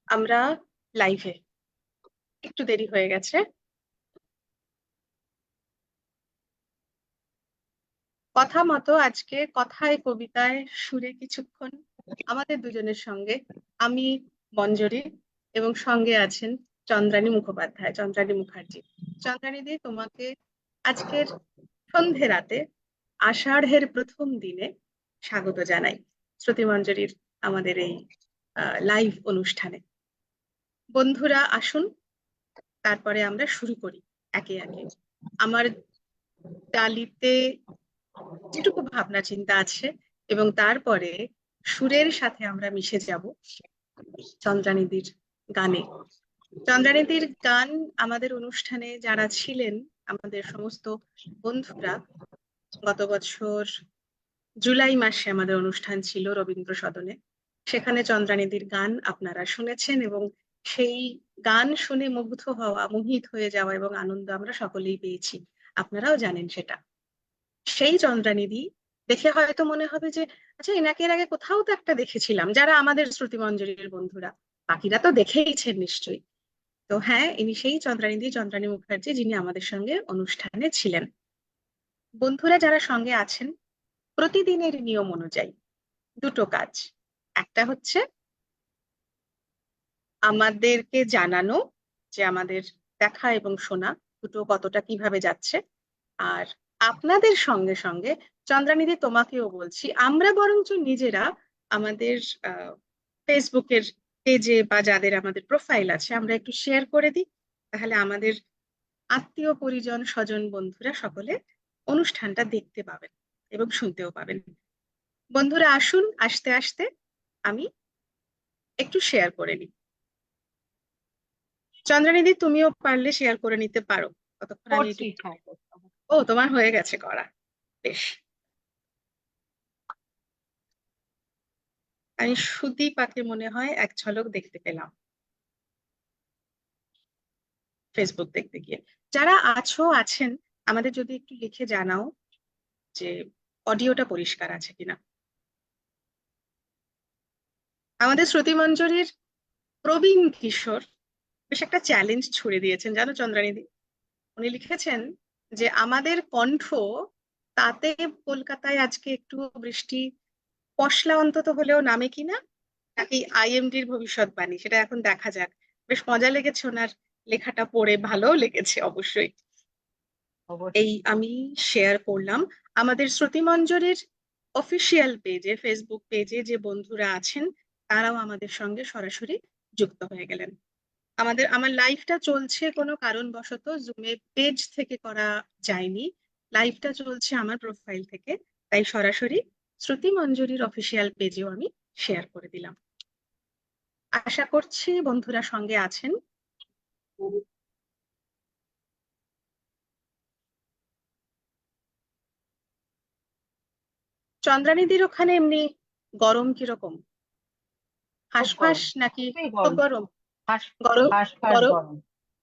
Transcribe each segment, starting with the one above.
আমরা লাইভে একটু দেরি হয়ে গেছে। কথা মতো আজকে কথায় কবিতায় সুরে কিছুক্ষণ আমাদের দুজনের সঙ্গে আমি মঞ্জরি এবং সঙ্গে আছেন চন্দ্রানী মুখোপাধ্যায়, চন্দ্রানী মুখার্জি। চন্দ্রানী দি, তোমাকে আজকের সন্ধে রাতে আষাঢ়ের প্রথম দিনে স্বাগত জানাই শ্রুতি মঞ্জরির আমাদের এই লাইভ অনুষ্ঠানে। বন্ধুরা আসুন, তারপরে আমরা শুরু করি একে একে। আমার ডালিতে যেটুকু ভাবনা চিন্তা আছে এবং তারপরে সুরের সাথে আমরা মিশে যাব চন্দ্রানিধির গানে। চন্দ্রানিধির গান আমাদের অনুষ্ঠানে যারা ছিলেন, আমাদের সমস্ত বন্ধুরা, গত বছর জুলাই মাসে আমাদের অনুষ্ঠান ছিল রবীন্দ্র সদনে, সেখানে চন্দ্রানিধির গান আপনারা শুনেছেন এবং সেই গান শুনে মুগ্ধ হওয়া, মোহিত হয়ে যাওয়া এবং আনন্দ আমরা সকলেই পেয়েছি। আপনারাও জানেন সেটা। সেই চন্দ্রানিধি দেখে হয়তো মনে হবে যে আচ্ছা, এনাকে এর আগে কোথাও তো একটা দেখেছিলাম, যারা আমাদের শ্রুতিমঞ্জরির বন্ধুরা। বাকিরা তো দেখেইছেন নিশ্চয়ই। তো হ্যাঁ, ইনি সেই চন্দ্রানিধি, চন্দ্রানী মুখার্জি, যিনি আমাদের সঙ্গে অনুষ্ঠানে ছিলেন। বন্ধুরা যারা সঙ্গে আছেন, প্রতিদিনের নিয়ম অনুযায়ী দুটো কাজ। একটা হচ্ছে আমাদেরকে জানানো যে আমাদের দেখা এবং শোনা দুটো কতটা কিভাবে যাচ্ছে। আর আপনাদের সঙ্গে সঙ্গে চন্দ্রানিধি, তোমাকেও বলছি, আমরা বরঞ্চ নিজেরা আমাদের ফেসবুকের পেজে বা যাদের আমাদের প্রোফাইল আছে, আমরা একটু শেয়ার করে দিই। তাহলে আমাদের আত্মীয় পরিজন স্বজন বন্ধুরা সকলে অনুষ্ঠানটা দেখতে পাবেন এবং শুনতেও পাবেন। বন্ধুরা আসুন, আস্তে আস্তে আমি একটু শেয়ার করে নিই। চন্দ্রানিধি, তুমিও পারলে শেয়ার করে নিতে পারো ততক্ষণ আমি করছি, একটু। হ্যাঁ। ও, তোমার হয়ে গেছে করা, বেশ। আমি সুদীপাকে মনে হয় এক ঝলক দেখতে পেলাম ফেসবুক দেখতে গিয়ে। যারা আছেন, আমাদের যদি একটু লিখে জানাও যে অডিওটা পরিষ্কার আছে কিনা। আমাদের শ্রুতিমঞ্জরির প্রবীণ কিশোর বেশ একটা চ্যালেঞ্জ ছুড়ে দিয়েছেন, জানো চন্দ্রানিধি। উনি লিখেছেন যে আমাদের কণ্ঠ, তাতে কলকাতায় আজকে একটু বৃষ্টি পশলা অন্তত হলেও নামে কিনা, নাকি আইএমডির ভবিষ্যৎবাণী, সেটা এখন দেখা যাক। বেশ মজা লেগেছে ওনার লেখাটা পড়ে, ভালোও লেগেছে অবশ্যই। এই আমি শেয়ার করলাম আমাদের শ্রুতিমঞ্জরির অফিসিয়াল পেজে, ফেসবুক পেজে যে বন্ধুরা আছেন তারাও আমাদের সঙ্গে সরাসরি যুক্ত হয়ে গেলেন। আমার লাইভটা চলছে কোনো কারণবশত জুমে পেজ থেকে করা যায়নি, লাইভটা চলছে আমার প্রোফাইল থেকে, তাই সরাসরি শ্রুতিমঞ্জরির অফিসিয়াল পেজেও আমি শেয়ার করে দিলাম। আশা করছি বন্ধুরা সঙ্গে আছেন। চন্দ্রানিধির ওখানে এমনি গরম কিরকম? হাঁসফাঁস নাকি? খুব গরম? গরম গরম গরম,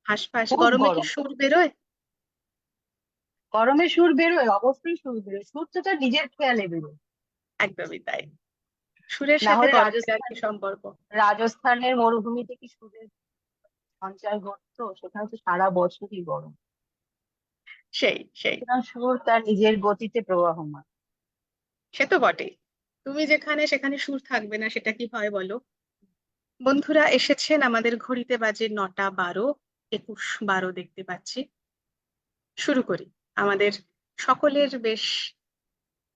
হাঁসফাঁস খুব গরমে কি গরম। সুর বেরোয়? গরমে সুর বেরোয়, অবশ্যই সুর বেরোয়। সুর তো তার নিজের খেয়ালে বেরোয়। একদমই তাই। সুরের না সাথে হলে গরমের আর কি সম্পর্ক? রাজস্থানের মরুভূমিতে কি সুরের সঞ্চার ঘটতো? সেখানে তো সারা বছরই গরম। সেই সেই সুতরাং সুর তার নিজের গতিতে প্রবাহমান। সে তো বটেই। তুমি যেখানে, সেখানে সুর থাকবে না, সেটা কি হয় বলো? বন্ধুরা এসেছেন, আমাদের ঘড়িতে বাজে 9টা 12, 21-12 দেখতে পাচ্ছি। শুরু করি। আমাদের সকলের বেশ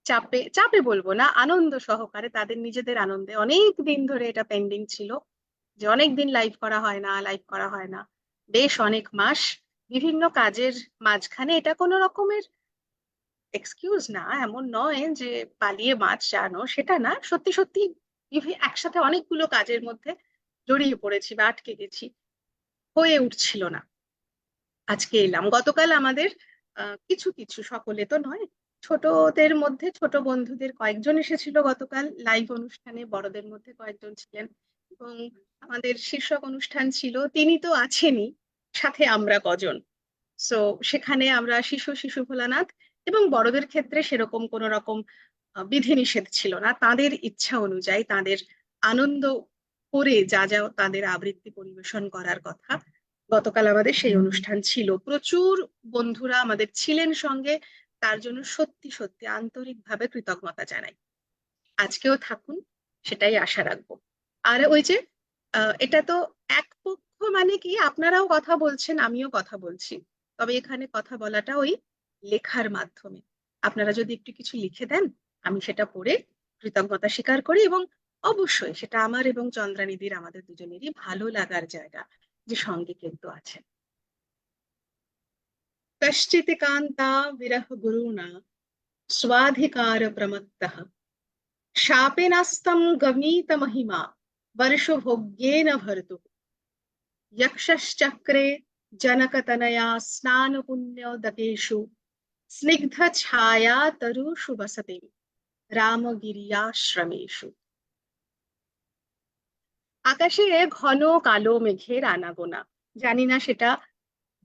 চাপে চাপে বলবো না, আনন্দ সহকারে, তাদের নিজেদের আনন্দে। অনেক দিন ধরে এটা পেন্ডিং ছিল যে অনেক দিন লাইভ করা হয় না, লাইভ করা হয় না, বেশ অনেক মাস বিভিন্ন কাজের মাঝখানে। এটা কোনো রকমের এক্সকিউজ না, এমন নয় যে পালিয়ে মাছ জানো, সেটা না। সত্যি সত্যি একসাথে অনেকগুলো কাজের মধ্যে জড়িয়ে পড়েছি বা আটকে গেছি, হয়ে উঠছিল না। আজকে এলাম। গতকাল আমাদের কিছু কিছু, সকলে তো নয়, ছোটদের মধ্যে ছোট বন্ধুদের কয়েকজন এসেছিল গতকাল লাইভ অনুষ্ঠানে, বড়দের মধ্যে কয়েকজন ছিলেন এবং আমাদের শীর্ষক অনুষ্ঠান ছিল তিনি তো আছেনই, সাথে আমরা কজন। সো সেখানে আমরা শিশু শিশু ভোলানাথ এবং বড়দের ক্ষেত্রে সেরকম কোনো রকম বিধিনিষেধ ছিল না, তাদের ইচ্ছা অনুযায়ী তাদের আনন্দ করে যা যা তাদের আবৃত্তি পরিবেশন করার কথা গতকাল আমাদের সেই অনুষ্ঠান ছিল। প্রচুর বন্ধুরা আমাদের ছিলেন সঙ্গে, তার জন্য সত্যি সত্যি আন্তরিকভাবে কৃতজ্ঞতা জানাই। আজকেও থাকুন সেটাই আশা রাখবো। আর ওই যে এটা তো এক পক্ষ, মানে কি আপনারাও কথা বলছেন আমিও কথা বলছি, তবে এখানে কথা বলাটা ওই লেখার মাধ্যমে। আপনারা যদি একটু কিছু লিখে দেন আমি সেটা পড়ে কৃতজ্ঞতা স্বীকার করি, এবং অবশ্যই সেটা আমার এবং চন্দ্রানিধির আমাদের দুজনেরই ভালো লাগার জায়গা যে সঙ্গে কিন্তু আছেন। কশ্চিৎ কান্তা বিরহ গুরুণা স্বাধিকার প্রমত্তঃ शापेनास्तं गमीत महिमा वर्षभोग्येन भर्तुः यक्षश्चक्रे जनकतनया स्नानपुण्योदकेषु स्निग्धछाया तरुषु वसति রামগিরিয়াশ্রমেষু। আকাশে ঘন কালো মেঘের আনাগোনা, জানি না সেটা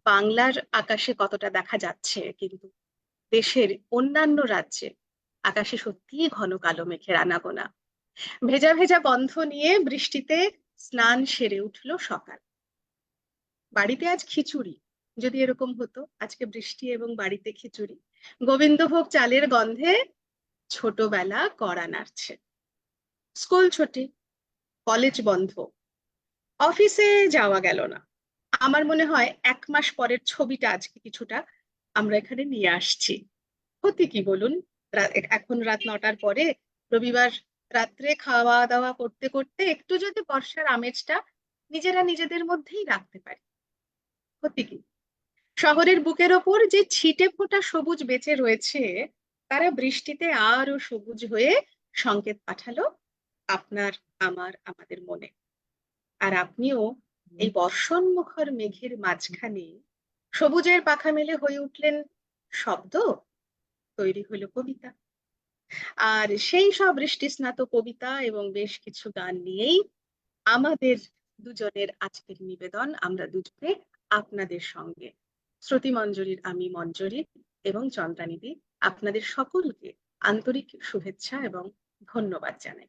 বাংলার আকাশে কতটা দেখা যাচ্ছে, কিন্তু দেশের অন্যান্য রাজ্যে আকাশে সত্যিই ঘন কালো মেঘের আনাগোনা। ভেজা ভেজা গন্ধ নিয়ে বৃষ্টিতে স্নান সেরে উঠলো সকাল। বাড়িতে আজ খিচুড়ি, যদি এরকম হতো আজকে বৃষ্টি এবং বাড়িতে খিচুড়ি, গোবিন্দভোগ চালের গন্ধে ছোটবেলা কড়া নাড়ছে। স্কুল ছুটি, কলেজ বন্ধ, অফিসে যাওয়া গেল না। আমার মনে হয় 1 মাস পরের ছবিটা আজকে কিছুটা আমরা এখানে নিয়ে আসছি। ক্ষতি কি বলুন? এখন রাত 9টার পরে রবিবার রাত্রে খাওয়া দাওয়া করতে করতে একটু যদি বর্ষার আমেজটা নিজেরা নিজেদের মধ্যেই রাখতে পারি, ক্ষতি কি? শহরের বুকের ওপর যে ছিটে ফোটা সবুজ বেঁচে রয়েছে, তারা বৃষ্টিতে আরো সবুজ হয়ে সংকেত পাঠালো আপনার, আমার, আমাদের মনে। আর আপনিও এই বর্ষণমুখর মেঘের মাঝখানে সবুজের পাখা মেলে হয়ে উঠলেন শব্দ, তৈরি হলো কবিতা। আর সেই সব বৃষ্টিস্নাত কবিতা এবং বেশ কিছু গান নিয়েই আমাদের দুজনের আজকের নিবেদন, আমরা দুজনে আপনাদের সঙ্গে। শ্রুতি মঞ্জুরির আমি মঞ্জুরি এবং চন্দ্রানিধি আপনাদের সকলকে আন্তরিক শুভেচ্ছা এবং ধন্যবাদ জানাই।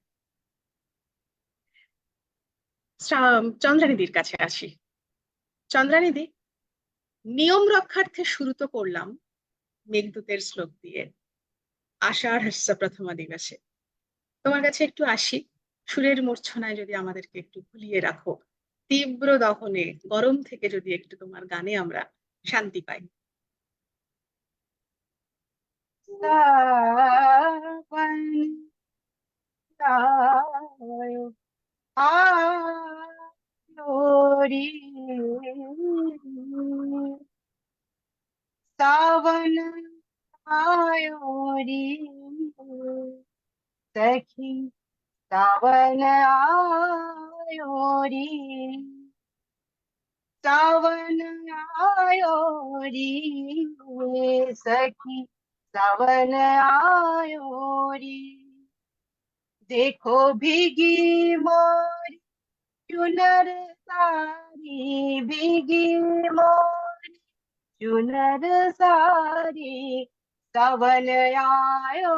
চন্দ্রানিধির কাছে আসি। চন্দ্রানিধি, নিয়ম রক্ষার্থে শুরু তো করলাম মেঘদূতের শ্লোক দিয়ে, আষাঢ়স্য প্রথমা দিবসে। তোমার কাছে একটু আসি, সুরের মূর্ছনায় যদি আমাদেরকে একটু ভুলিয়ে রাখো, তীব্র দহনে গরম থেকে যদি একটু তোমার গানে আমরা শান্তি পাই। শ্রাবণ আয়ো আয়ো রে শ্রাবণ আয়ো রে সখী শ্রাবণ আয়ো রে श्रावण आयो री सखी श्रावण आयो री देखो भीगी मोरी चुनर सारी भीगी मोरी चुनर सारी श्रावण आयो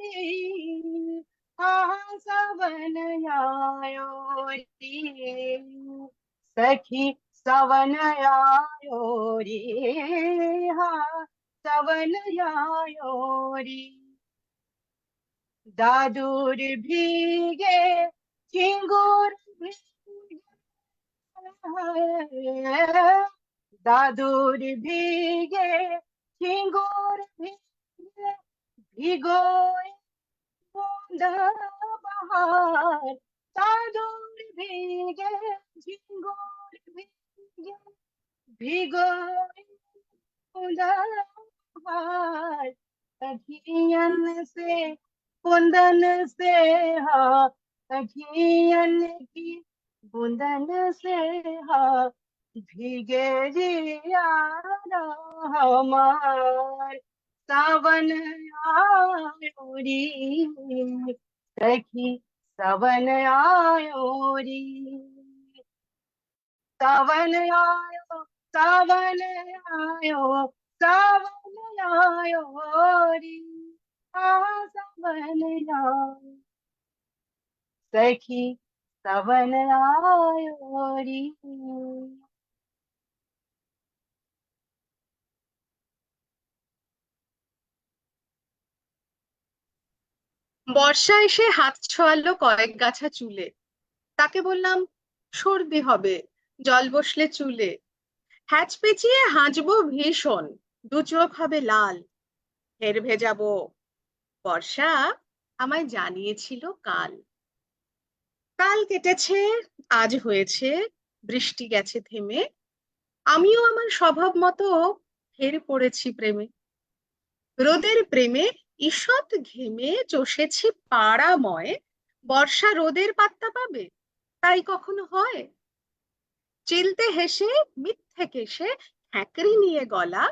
री हाँ श्रावण आयो री सखी श्रावण आयो रे हाँ श्रावण आयो रे दादुर भीगे झिंगुर भीगे दादुर भीगे झिंगुर भीगे भिगोए बूंद बहार दादुर भीगे झिंगुर भीगे भिगोए बूंद बहार अखियन से कुंदन से हाँ अखियन की बूंदन से हाँ भीगे जिया हमार सावन आयो रे, सखी सावन आयो रे, सावन आयो, सावन आयो, सावन आयो रे, सावन आयो, सखी सावन आयो रे। বর্ষা এসে হাত ছোঁয়ালো কয়েক গাছা চুলে। তাকে বললাম, সর্দি হবে, জল বসলে চুলে। হ্যাচ পেঁচিয়ে হাঁচবো ভীষণ, দু চোখ হবে লাল, ফের ভেজাবো। বর্ষা আমায় জানিয়েছিল কাল। কাল কেটেছে, আজ হয়েছে, বৃষ্টি গেছে থেমে। আমিও আমার স্বভাব মতো ফের পড়েছি প্রেমে। রোদের প্রেমে ঈষৎ ঘেমে চষেছি পাড়াময়। বর্ষা রোদের পাত্তা পাবে, তাই কখনো হয়? চিলতে হেসে, মিথ্যে কেশে, হ্যাঁকড়ি নিয়ে গলা,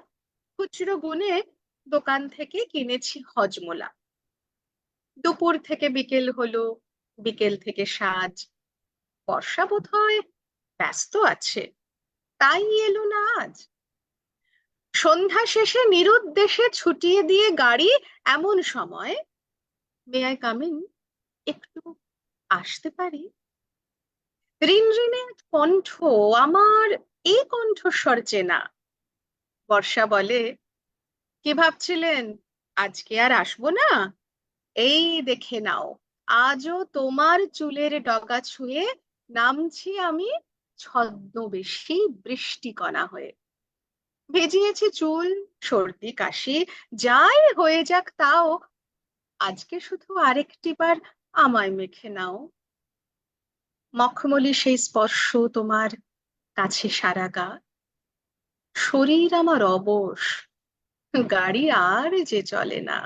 খুচরো গুনে দোকান থেকে কিনেছি হজমোলা। দুপুর থেকে বিকেল হলো, বিকেল থেকে সাজ। বর্ষা বোধহয় ব্যস্ত আছে, তাই এলো না আজ। সন্ধ্যা শেষে নিরুদ্দেশে ছুটিয়ে দিয়ে গাড়ি এমন সময়, মে আই কাম ইন, একটু আসতে পারি? রিনরিনে কণ্ঠ আমার, এই কণ্ঠস্বর চেনা। বর্ষা বলে, কি ভাবছিলেন আজকে আর আসবো না? এই দেখে নাও, আজও তোমার চুলের ডগা ছুঁয়ে নামছি আমি ছদ্মবেশী বৃষ্টিকণা হয়ে। ভিজিয়েছি চুল, সর্দি কাশি যাই হয়ে যাক তাও, আজকে শুধু আরেকটি বার আমায় মেখে নাও। মখমলি সেই স্পর্শ তোমার, কাছে সারা গা, শরীর আমার অবশ, গাড়ি আর যে চলে না।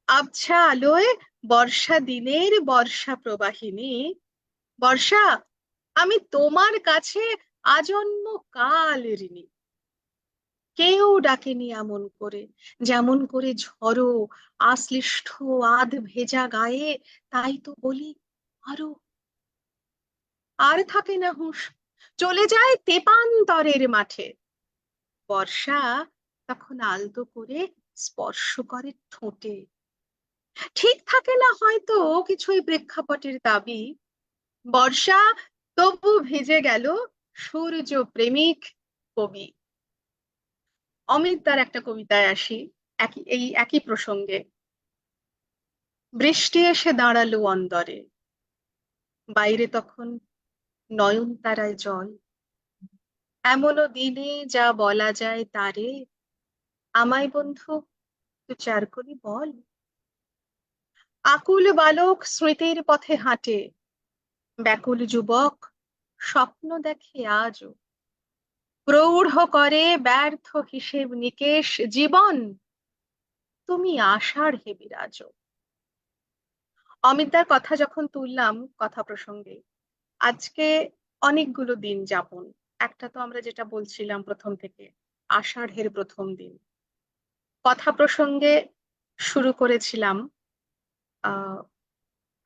আবছা আলোয় বর্ষা দিনের বর্ষা প্রবাহিনী। বর্ষা, আমি তোমার কাছে আজন্ম কাল ঋণী। কেউ ডাকেনি এমন করে, যেমন করে ঝড়ো আশ্লিষ্ট আধ ভেজা গায়ে। তাই তো বলি, আরো। আর থাকে না হুঁশ, চলে যায় তেপান্তরের মাঠে। বর্ষা তখন আলতো করে স্পর্শ করে ঠোঁটে। ঠিক থাকে না হয়তো কিছুই প্রেক্ষাপটের দাবি। বর্ষা তবু ভিজে গেল সূর্য প্রেমিক কবি। অমিত তার একটা কবিতায় আসি, এই একই প্রসঙ্গে। বৃষ্টি এসে দাঁড়ালো অন্দরে, বাইরে তখন নয়নতারায় জল। এমনও দিনে যা বলা যায় তারে, আমায় বন্ধু তুই চারকোনি বল। আকুল বালক স্মৃতির পথে হাঁটে, ব্যাকুল যুবক স্বপ্ন দেখে আজও। প্রৌঢ় করে ব্যর্থ হিসেব নিকেশ জীবন, তুমি আশার হে বিরাজ। অমিতদার কথা যখন তুললাম কথা প্রসঙ্গে, আজকে অনেকগুলো দিন যাপন। একটা তো আমরা যেটা বলছিলাম প্রথম থেকে, আষাঢ়ের প্রথম দিন। কথা প্রসঙ্গে শুরু করেছিলাম আহ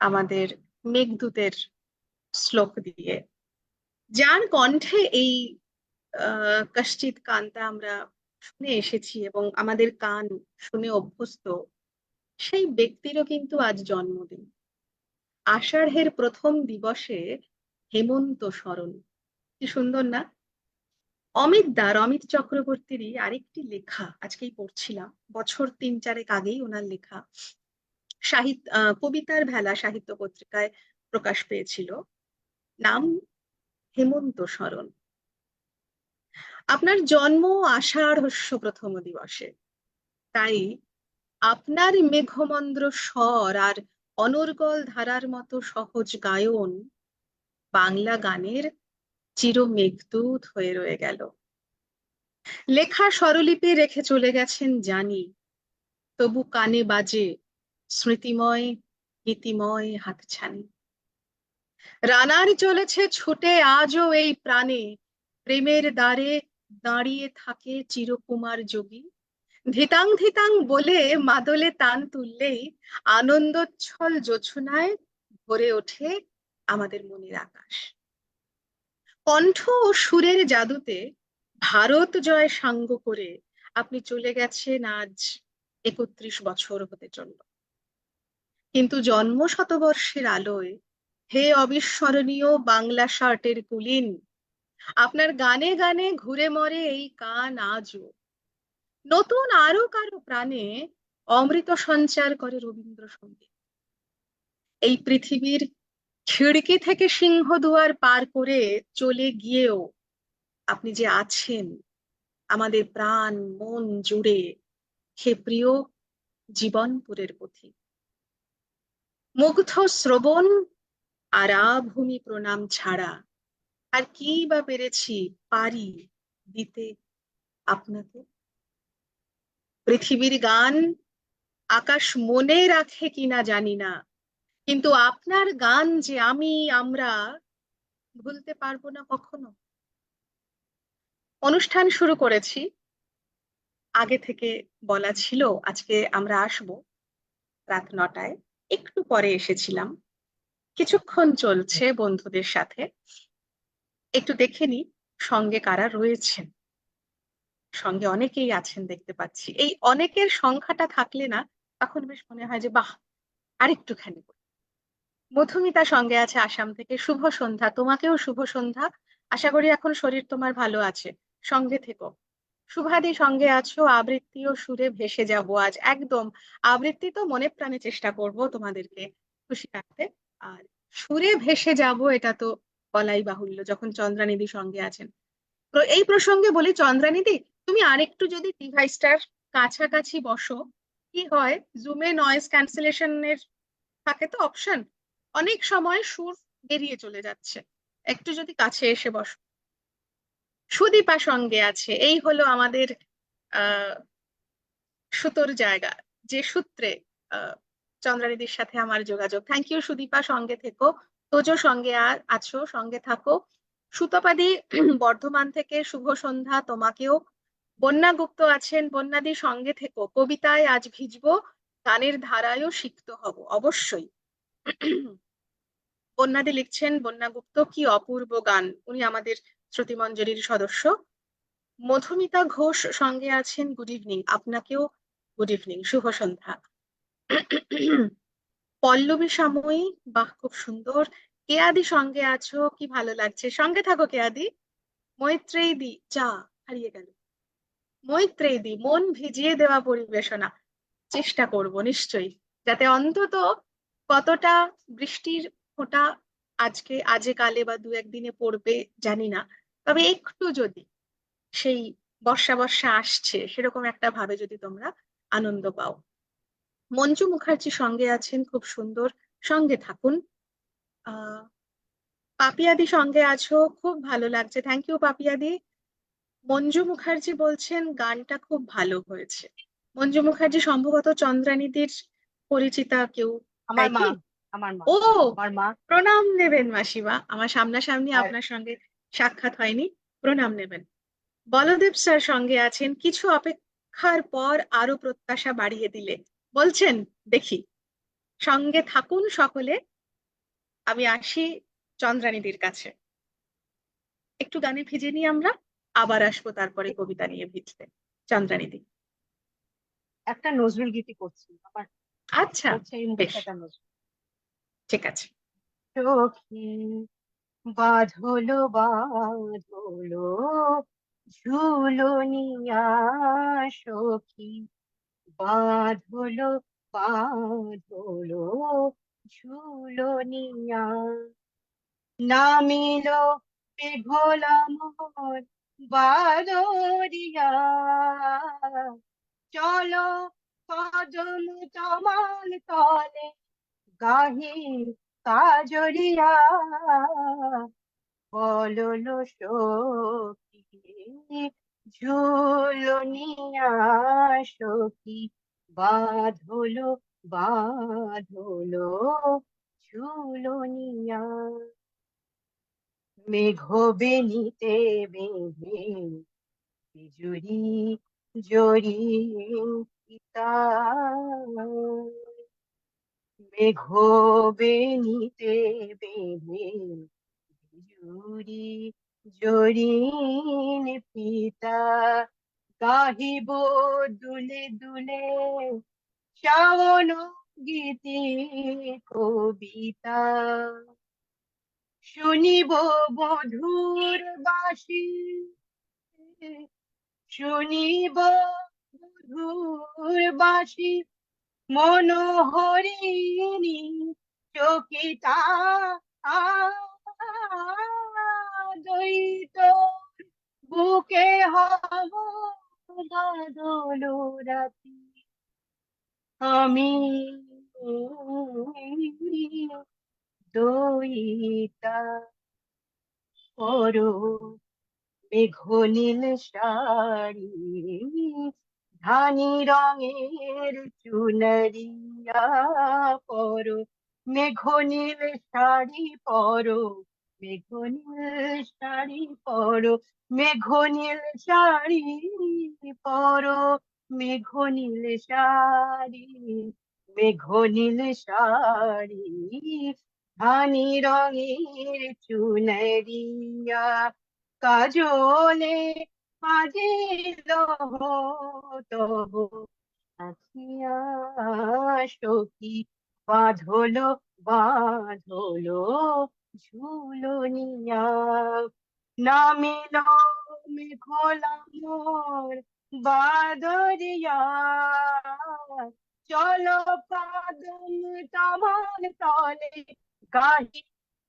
আমাদের মেঘদূতের শ্লোক দিয়ে, যার কণ্ঠে এই কশ্চিৎ কান্তা আমরা শুনে এসেছি এবং আমাদের কান শুনে অভ্যস্ত, সেই ব্যক্তিরও কিন্তু আজ জন্মদিন। আষাঢ়ের প্রথম দিবসে হেমন্ত স্মরণ, কি সুন্দর না? অমিত চক্রবর্তীরই আরেকটি লেখা আজকেই পড়ছিলাম, বছর তিন চারেক আগেই ওনার লেখা, কবিতার ভেলা সাহিত্য পত্রিকায় প্রকাশ পেয়েছিল। নাম হেমন্ত স্মরণ। আপনার জন্ম আষাঢ়স্য প্রথম দিবসে, তাই আপনার মেঘমন্দ্র স্বর আর অনর্গল ধারার মতো সহজ গায়ন বাংলা গানের চির মেঘদূত হয়ে রয়ে গেল। লেখা স্বরলিপি রেখে চলে গেছেন জানি, তবু কানে বাজে স্মৃতিময় গীতিময় হাতছানি। রানার চলেছে ছুটে আজও এই প্রাণে, প্রেমের দ্বারে দাঁড়িয়ে থাকে চিরকুমার যোগী। ধিতাং ধিতাং বলে মাদলে তান তুললেই আনন্দোচ্ছল জোছনায় ভরে ওঠে আমাদের মনের আকাশ। কণ্ঠ ও সুরের জাদুতে ভারত জয় সাঙ্গ করে আপনি চলে গেছেন আজ 31 বছর হতে চলল। কিন্তু জন্ম শতবর্ষের আলোয়, হে অবিস্মরণীয় বাংলা শার্টের কুলিন, আপনার গানে গানে ঘুরে মরে এই কান আজও। নতুন আরো কারো প্রাণে অমৃত সঞ্চার করে রবীন্দ্রসঙ্গীত। এই পৃথিবীর খিড়কি থেকে সিংহদুয়ার পার করে চলে গিয়েও আপনি যে আছেন আমাদের প্রাণ মন জুড়ে, হে প্রিয় জীবনপুরের পথিক। মুগ্ধ শ্রবণ আর আভূমি প্রণাম ছাড়া আর কি বা পেরেছি পারি দিতে আপনাকে। পৃথিবীর গান আকাশ মনে রাখে কিনা জানি না, কিন্তু আপনার গান যে আমরা ভুলতে পারবো না কখনো। অনুষ্ঠান শুরু করেছি, আগে থেকে বলা ছিল আজকে আমরা আসব রাত 9টায়, একটু পরে এসেছিলাম। কিছুক্ষণ চলছে বন্ধুদের সাথে, একটু দেখে নি সঙ্গে কারা রয়েছেন। সঙ্গে অনেকেই আছেন দেখতে পাচ্ছি, এই অনেকের সংখ্যাটা থাকলে না তখন বেশ মনে হয় যে বাহ, আরেকটুখানি করি। মধুমিতা সঙ্গে আছে আসাম থেকে, শুভ সন্ধ্যা, তোমাকেও শুভ সন্ধ্যা। আশা করি এখন শরীর তোমার ভালো আছে, সঙ্গে থেকো। শুভাদি সঙ্গে আছো, আবৃত্তি ও সুরে ভেসে যাবো আজ একদম। আবৃত্তি তো মনে প্রাণে চেষ্টা করব তোমাদেরকে খুশি রাখতে, আর সুরে ভেসে যাব এটা তো বলাই বাহুল্য যখন চন্দ্রানিধি সঙ্গে আছেন। তো এই প্রসঙ্গে বলি, চন্দ্রানিধি তুমি আরেকটু যদি ডিভাইসটার কাছাকাছি বসো, কি হয় জুমে নয়েজ ক্যান্সেলেশনের থাকে তো অপশন, অনেক সময় সুর বেরিয়ে চলে যাচ্ছে। একটু যদি কাছে এসে বসো। সুদীপা সঙ্গে আছে, এই হলো আমাদের আহ সুতোর জায়গা, যে সূত্রে আহ চন্দ্রানিধির সাথে আমার যোগাযোগ। থ্যাংক ইউ সুদীপা, সঙ্গে থেকো। তোজো সঙ্গে আছো, সঙ্গে থাকো। সুতপাদি বর্ধমান থেকে, শুভ সন্ধ্যা তোমাকেও। বন্যা গুপ্ত আছেন, বন্যাদি সঙ্গে থেকো, কবিতায় আজ ভিজবো, গানের ধারায়ও সিক্ত হব অবশ্যই। বন্যাদি লিখছেন, বন্যা গুপ্ত কি অপূর্ব গান, উনি আমাদের শ্রুতিমঞ্জরির সদস্য। মধুমিতা ঘোষ সঙ্গে আছেন, গুড ইভিনিং আপনাকেও, গুড ইভিনিং, শুভ সন্ধ্যা। পল্লবী সাময়ী, বাহ খুব সুন্দর। কেয়াদি সঙ্গে আছো, কি ভালো লাগছে, সঙ্গে থাকো কেয়াদি। মৈত্রেয়ী দি, যা হারিয়ে গেল। মৈত্রেয়ী দি, মন ভিজিয়ে দেওয়া পরিবেশনা, চেষ্টা করব নিশ্চয়ই, যাতে অন্তত কতটা বৃষ্টির ফোঁটা আজকে আজে কালে বা দু একদিনে পড়বে জানি না, তবে একটু যদি সেই বর্ষা বর্ষা আসছে সেরকম একটা ভাবে যদি তোমরা আনন্দ পাও। মঞ্জু মুখার্জি সঙ্গে আছেন, খুব সুন্দর, সঙ্গে থাকুন। আহ পাপিয়াদি সঙ্গে আছো, খুব ভালো লাগছে, থ্যাংক ইউ পাপিয়াদি। মঞ্জু মুখার্জি বলছেন গানটা খুব ভালো হয়েছে। মঞ্জু মুখার্জি সম্ভবত চন্দ্রানিধির পরিচিতা কেউ, আমার তাই মা কি? আমার মা ও, আমার মা প্রণাম নেবেন মাসিমা, আমার সামনাসামনি আর আপনার সঙ্গে সাক্ষাৎ হয়নি, প্রণাম নেবেন। বলদেব স্যার সঙ্গে আছেন, কিছু অপেক্ষার পর আরো প্রত্যাশা বাড়িয়ে দিলে বলছেন, দেখি। সঙ্গে থাকুন সকলে, আমি আসি চন্দ্রানিধির কাছে, একটু গানে ভিজে নিই আমরা, আবার আসবো তারপরে কবিতা নিয়ে ভিজতে। চন্দ্রানিধি, একটা নজরুল গীতি করছি আমার, আচ্ছা, করছে এই বেশ, মুহূর্তে একটা নজরুল। ঠিক আছে। সখী বাঁধলো বাঁধলো ঝুলনিয়া, সখী বাঁধলো বাঁধলো ঝুলনিয়া, নামিলো মেঘলা মোহর বাদরিয়া, চলো কদম তমাল তলে গাহি কাজরিয়া, বললো সখী ঝুলনিয়া, সখী বাঁধলো বাঁধলো ঝুলনিয়া, মেঘ বেনিতে বেঁধে বিজুরি জরিন পিতা মেঘ বেনিতে বেঁধে জুড়ি জরিন পিতা গাহিব দুলে দুলে শ্রাবণ গীতি কবিতা শুনিব মধুর বাসি শুনিব মধুর বাসি মনোহরিণী চকিতা দ্বৈত বুকে হব বাদল রাতি আমি দইতা করো মেঘ নীল শাড়ি ধানি রঙের চুনরিয়া পরো মেঘ নীল শাড়ি পরো মেঘ নীল শাড়ি পরো মেঘ নীল শাড়ি পরো মেঘ নীল শাড়ি মেঘ নীল শাড়ি ধানি রঙের চুনরিয়া কাজলে আজিল তব আখিয়া সখী বাঁধলো বাঁধলো ঝুলনিয়া নামিল মেঘলা মোর বাদরিয়া চলো কদম তমাল তলে গাহি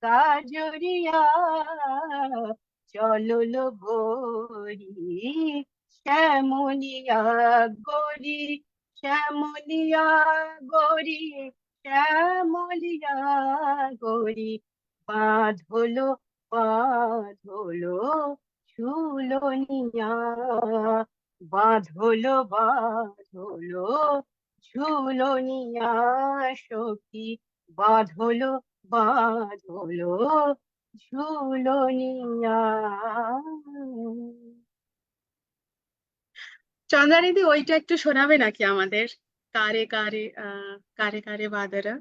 কাজরিয়া চলো গরি শ্যামলিয়া গরি শ্যামলিয়া গরি শ্যামলিয়া গরি বাঁধলো বাঁধলো ঝুলনিয়া বাঁধলো বাঁধলো ঝুলনিয়া সখী বাঁধলো বাঁধলো ঝুলনিয়া। চন্দ্রানিধি, ওইটা একটু শোনাবে নাকি আমাদের? কারে কারে কারে কারে বাদরা।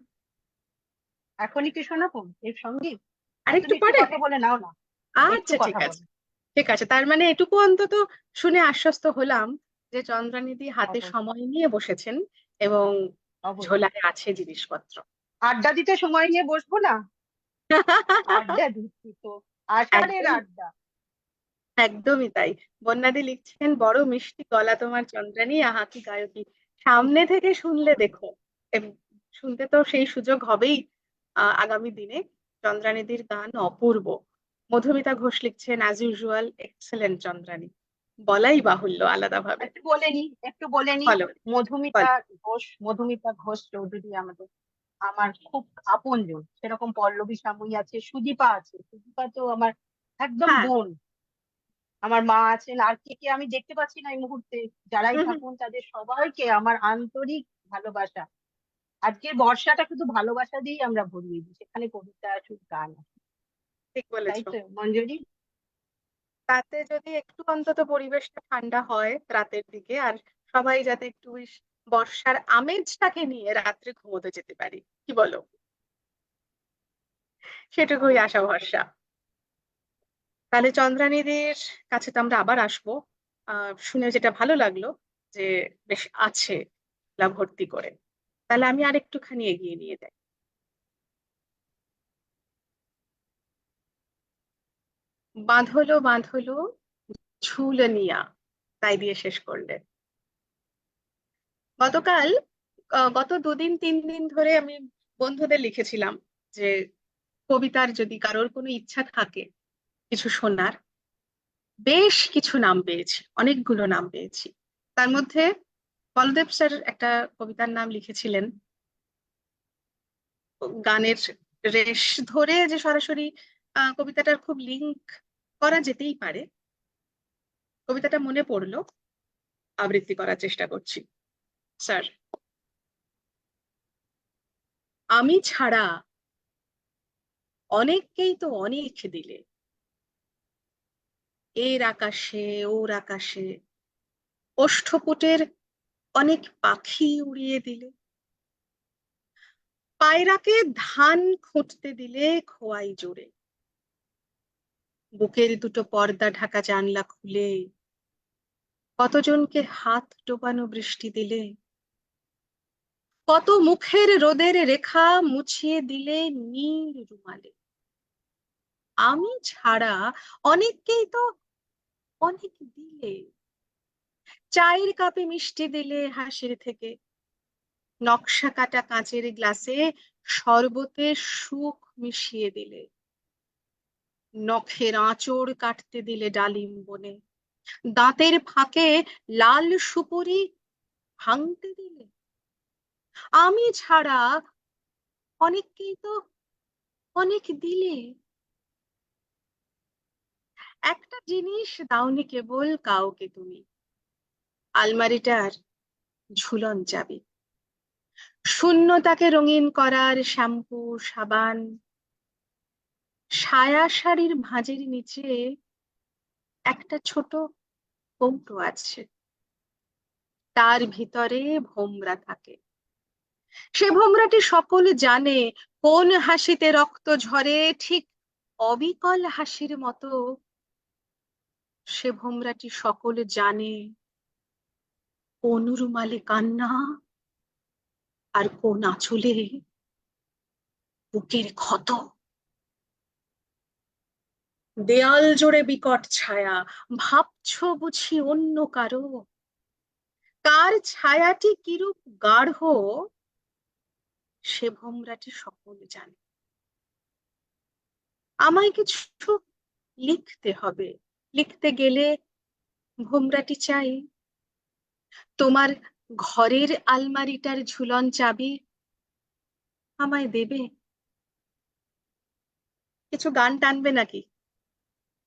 এখনই কি শোনাবো এর সঙ্গীত? আরেকটু তুমি একটু পরে? কথা বলে নাও না, একটু আচ্ছা, ঠিক কথা আছে। বলো। ঠিক আছে, তার মানে এটুকু অন্তত শুনে আশ্বস্ত হলাম যে চন্দ্রানিধি হাতে অবশ্যই সময় নিয়ে বসেছেন এবং অবশ্যই ঝোলায় আছে জিনিসপত্র। আড্ডা দিতে সময় নিয়ে বসবো না? আড্ডা দিচ্ছি তো, আষাঢ়ের একদম, আড্ডা। একদমই তাই। বন্যাদি লিখছেন, বড় মিষ্টি গলা তোমার চন্দ্রানী, আহা কি গায়কী। সামনে থেকে শুনলে দেখো, শুনতে তো সেই সুযোগ হবেই আগামী দিনে। চন্দ্রানিধির গান অপূর্ব। মধুমিতা ঘোষ লিখছেন, অ্যাজ ইউজুয়াল এক্সেলেন্ট চন্দ্রানী, বলাই বাহুল্য আলাদাভাবে। একটু বলে নি, একটু বলে নি। বলো, মধুমিতা বলো। ঘোষ, মধুমিতা ঘোষ চৌধুরী আমাদের, আমার খুব আপনজন। সেরকম পল্লবী সাময়ী আছে, সুদীপা আছে। সুদীপা তো আমার একদম হ্যাঁ। বোন। আমার মা আছেন, আর কে কে আমি দেখতে পাচ্ছি না এই মুহূর্তে। যারাই হুম, হুম, থাকুন তাদের সবাইকে আমার আন্তরিক ভালোবাসা। আজকের বর্ষাটা শুধু ভালোবাসা দিয়েই আমরা ভরিয়ে দিই, সেখানে কবিতা আসুক, গান আসুক। ঠিক তাই বলেছো। তো মঞ্জুরি? তাতে যদি একটু অন্তত পরিবেশটা ঠান্ডা হয় রাতের দিকে, আর সবাই যাতে একটু বেশ বর্ষার আমেজটাকে নিয়ে রাত্রে ঘুমোতে যেতে পারি, কি বলো? সেটুকুই আশা অবশ্যই। ভরসা। তাহলে চন্দ্রানীদের কাছে তো আমরা আবার আসবো। শুনে যেটা ভালো লাগলো যে বেশ আছে লা ভর্তি করে। তাহলে আমি আর একটুখানি এগিয়ে নিয়ে যাই। বাঁধলো বাঁধলো ঝুলনিয়া, তাই দিয়ে শেষ করলে। গতকাল গত 2 দিন 3 দিন ধরে আমি বন্ধুদের লিখেছিলাম যে কবিতার যদি কারোর কোনো ইচ্ছা থাকে কিছু শোনার, বেশ কিছু নাম পেয়েছি, অনেকগুলো নাম পেয়েছি। তার মধ্যে বলদেব স্যার একটা কবিতার নাম লিখেছিলেন। গানের রেশ ধরে যে সরাসরি কবিতাটার খুব লিঙ্ক করা যেতেই পারে, কবিতাটা মনে পড়লো, আবৃত্তি করার চেষ্টা করছি। স্যার, আমি ছাড়া অনেককেই তো অনেক দিলে, এর আকাশে ওর আকাশে ওষ্ঠপুটের অনেক পাখি উড়িয়ে দিলে, পায়রাকে ধান খুঁটতে দিলে খোয়াই জোরে, বুকের দুটো পর্দা ঢাকা জানলা খুলে কতজনকে হাত ডোবানো বৃষ্টি দিলে, কত মুখের রোদের রেখা মুছিয়ে দিলে নীল রুমালে। আমি ছাড়া অনেককেই তো অনেক দিলে, চায়ের কাপে মিষ্টি দিলে হাসির থেকে, নকশা কাটা কাঁচের গ্লাসে শরবতে সুখ মিশিয়ে দিলে, নখের আঁচড় কাটতে দিলে ডালিম বনে, দাঁতের ফাঁকে লাল সুপুরি ভাঙতে দিলে। আমি ছাড়া অনেককেই তো অনেক দিলে। একটা জিনিস দাওনি কেবল কাউকে তুমি, আলমারিটার ঝুলন চাবি, শূন্যতাকে রঙিন করার শ্যাম্পু সাবান, সায়া শাড়ির ভাঁজের নিচে একটা ছোট কৌটো আছে, তার ভিতরে ভোমরা থাকে। সে ভোমরাটি সকলে জানে কোন হাসিতে রক্ত ঝরে, ঠিক অবিকল হাসির মতো সে ভোমরাটি সকলে জানে কোন রুমালে কান্না আর কোন আঁচলে বুকের ক্ষত। দেয়াল জোড়ে বিকট ছায়া, ভাবছো বুঝি অন্য কারো, কার ছায়াটি কিরূপ গাঢ় সে ভোমরাটি সকলে জানে। আমায় কিছু লিখতে হবে, লিখতে গেলে ভোমরাটি চাই, তোমার ঘরের আলমারিটার ঝুলন চাবি আমায় দেবে? কিছু গান টানবে নাকি?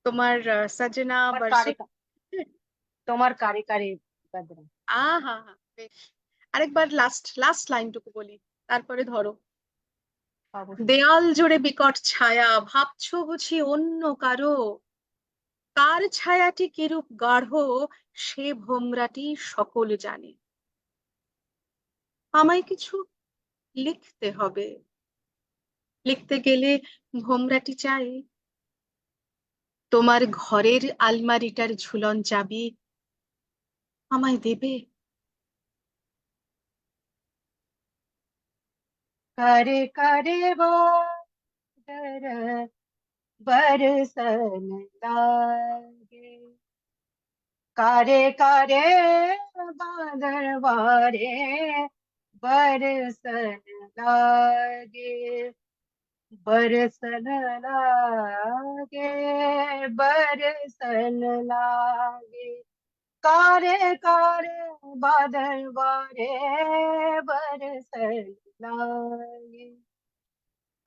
তোমার সজনা তোমার কারে বরসে। তোমার কারে কারে বদরা। হা বেশ, আরেকবার লাস্ট লাস্ট লাইনটুকু বলি, তারপরে ধরো। অবশ্যই। দেয়াল জুড়ে বিকট ছায়া, ভাবছো বুঝি অন্য কারো, কার ছায়াটি কিরূপ গাঢ় সে ভোমরাটি সকলে জানে। আমায় কিছু লিখতে হবে, লিখতে গেলে ভোমরাটি চাই, তোমার ঘরের আলমারিটার ঝুলন চাবি আমায় দেবে? करे करे बदर बरसन लागे, करे करे बादल वारे बरसन लागे, बरसन लागे, बरसन लागे। कारे कारे बादल वारे बरसन लागे,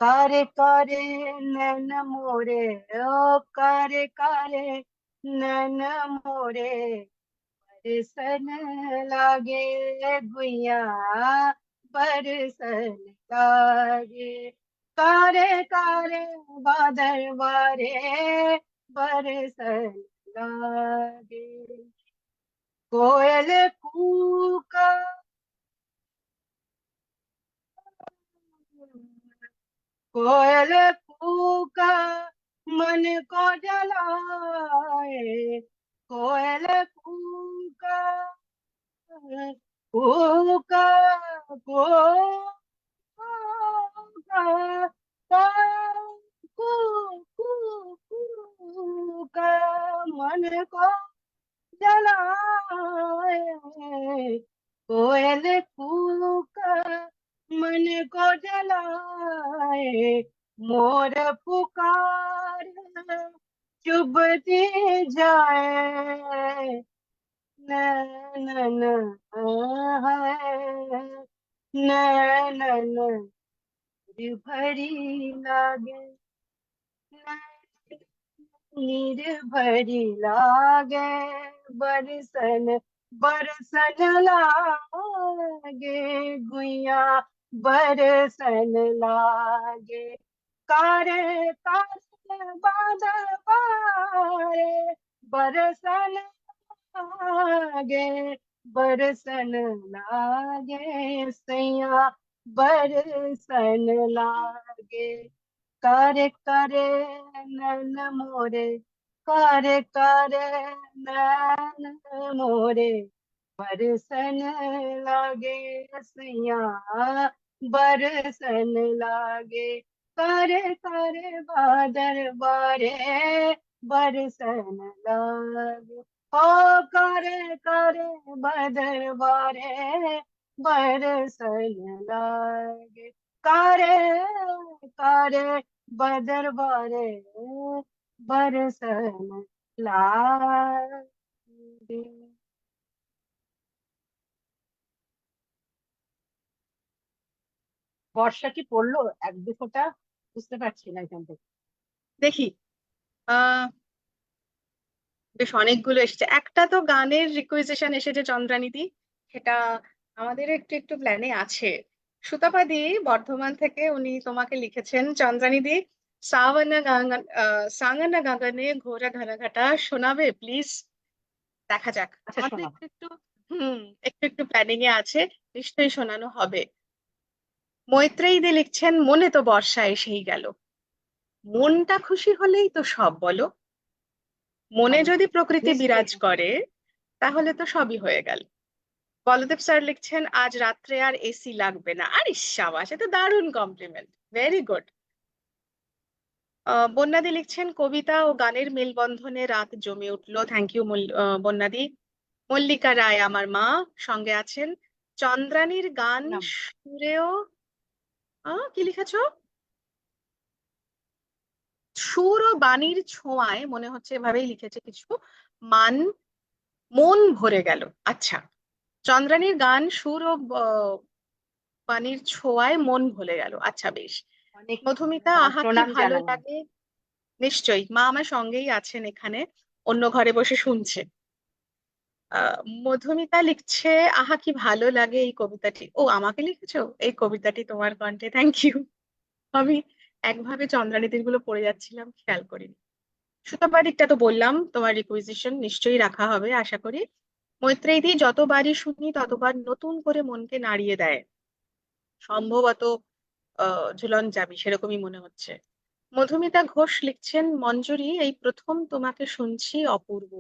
कारे कारे नैन मोरे, ओ कारे कारे नैन मोरे बरसन लागे, गुइया बरसन लागे। कारे कारे बादल वारे बरसन लागे, कोयल कूका, कोयल कूका मन को जलाए, कोयल कूका कूका कूका कू कू कूका मन को जलाए, कोयल कूका मन को जलाए, मोर पुकार चुभती जाए, नैनन है नैनन भरी लागे, नीर भरी लागे, बरसन बरसन लागे, गुइया बरसन लागे। कारे कारे बादल बारे बरसन लागे बरसन लागे सैया बरसन लागे करे करे नैन मोरे करे करे नैन मोरे बरसन लागे सैया बरसन लागे करे करे बादर बारे बरसन लागे हो करे करे बादर बारे बरसन लागे करे करे बादर बारे बरसन लागे। বর্ষা কি পড়লো এক দু ফোঁটা? বুঝতে পারছি না এখান থেকে। দেখি, আহ বেশ অনেকগুলো এসেছে। একটা তো গানের রিকোয়েজিশন এসেছে চন্দ্রানিধি, সেটা আমাদের একটু একটু প্ল্যানে আছে। সুতাপাদি বর্ধমান থেকে উনি তোমাকে লিখেছেন, চন্দ্রানিধি সাওয়ানা গাঙ্গন সাঙ্গানা গাঙ্গনে ঘোরা ঘনঘটা শোনাবে প্লিজ। দেখা যাক, আচ্ছা আমাদের শোনো। একটু একটু একটু একটু প্ল্যানিং এ আছে, নিশ্চয়ই শোনানো হবে। মৈত্রেয়ী দি লিখছেন, মনে তো বর্ষা এসেই গেল, মনটা খুশি হলেই তো সব বলো, মনে সবই যদি প্রকৃতি নিশ্চয়ই বিরাজ করে তাহলে তো সবই হয়ে গেল। বলদেব স্যার লিখছেন, আজ রাত্রে আর এসি লাগবে না। আরে সাবাস, এটা দারুণ কমপ্লিমেন্ট, ভেরি গুড। বন্যাদি লিখছেন, কবিতা ও গানের মেলবন্ধনে রাত জমে উঠলো। থ্যাংক ইউ বন্যাদি। মল্লিকা রায় আমার মা সঙ্গে আছেন। চন্দ্রানীর গান নাম। সুরেও কি লিখেছো? সুর ও বাণীর ছোঁয়ায়, মনে হচ্ছে এভাবেই লিখেছে কিছু, মান মন ভরে গেল। আচ্ছা, চন্দ্রানীর গান সুর ও বাণীর ছোঁয়ায় মন ভরে গেল, আচ্ছা বেশ। অনেক মধুমিতা, আহা কি প্রণাম ভালো জানালাম। লাগে। নিশ্চয়ই, মা আমার সঙ্গেই আছেন এখানে, অন্য ঘরে বসে শুনছে। মধুমিতা লিখছে, আহা কি ভালো লাগে এই কবিতাটি। ও, আমাকে লিখেছো এই কবিতাটি তোমার কণ্ঠে, থ্যাংক ইউ। আমি একভাবে চন্দ্রানীতির গুলো পড়ে যাচ্ছিলাম, খেয়াল করিনি। সুতপাদিকটা তো বললাম, তোমার রিকুইজিশন নিশ্চয়ই রাখা হবে আশা করি। মৈত্রেয়ী, যতবারই শুনি ততবার নতুন করে মনকে নাড়িয়ে দেয়, সম্ভবত ঝুলন যাবি সেরকমই মনে হচ্ছে। মধুমিতা ঘোষ লিখছেন, মঞ্জুরি এই প্রথম তোমাকে শুনছি, অপূর্ব।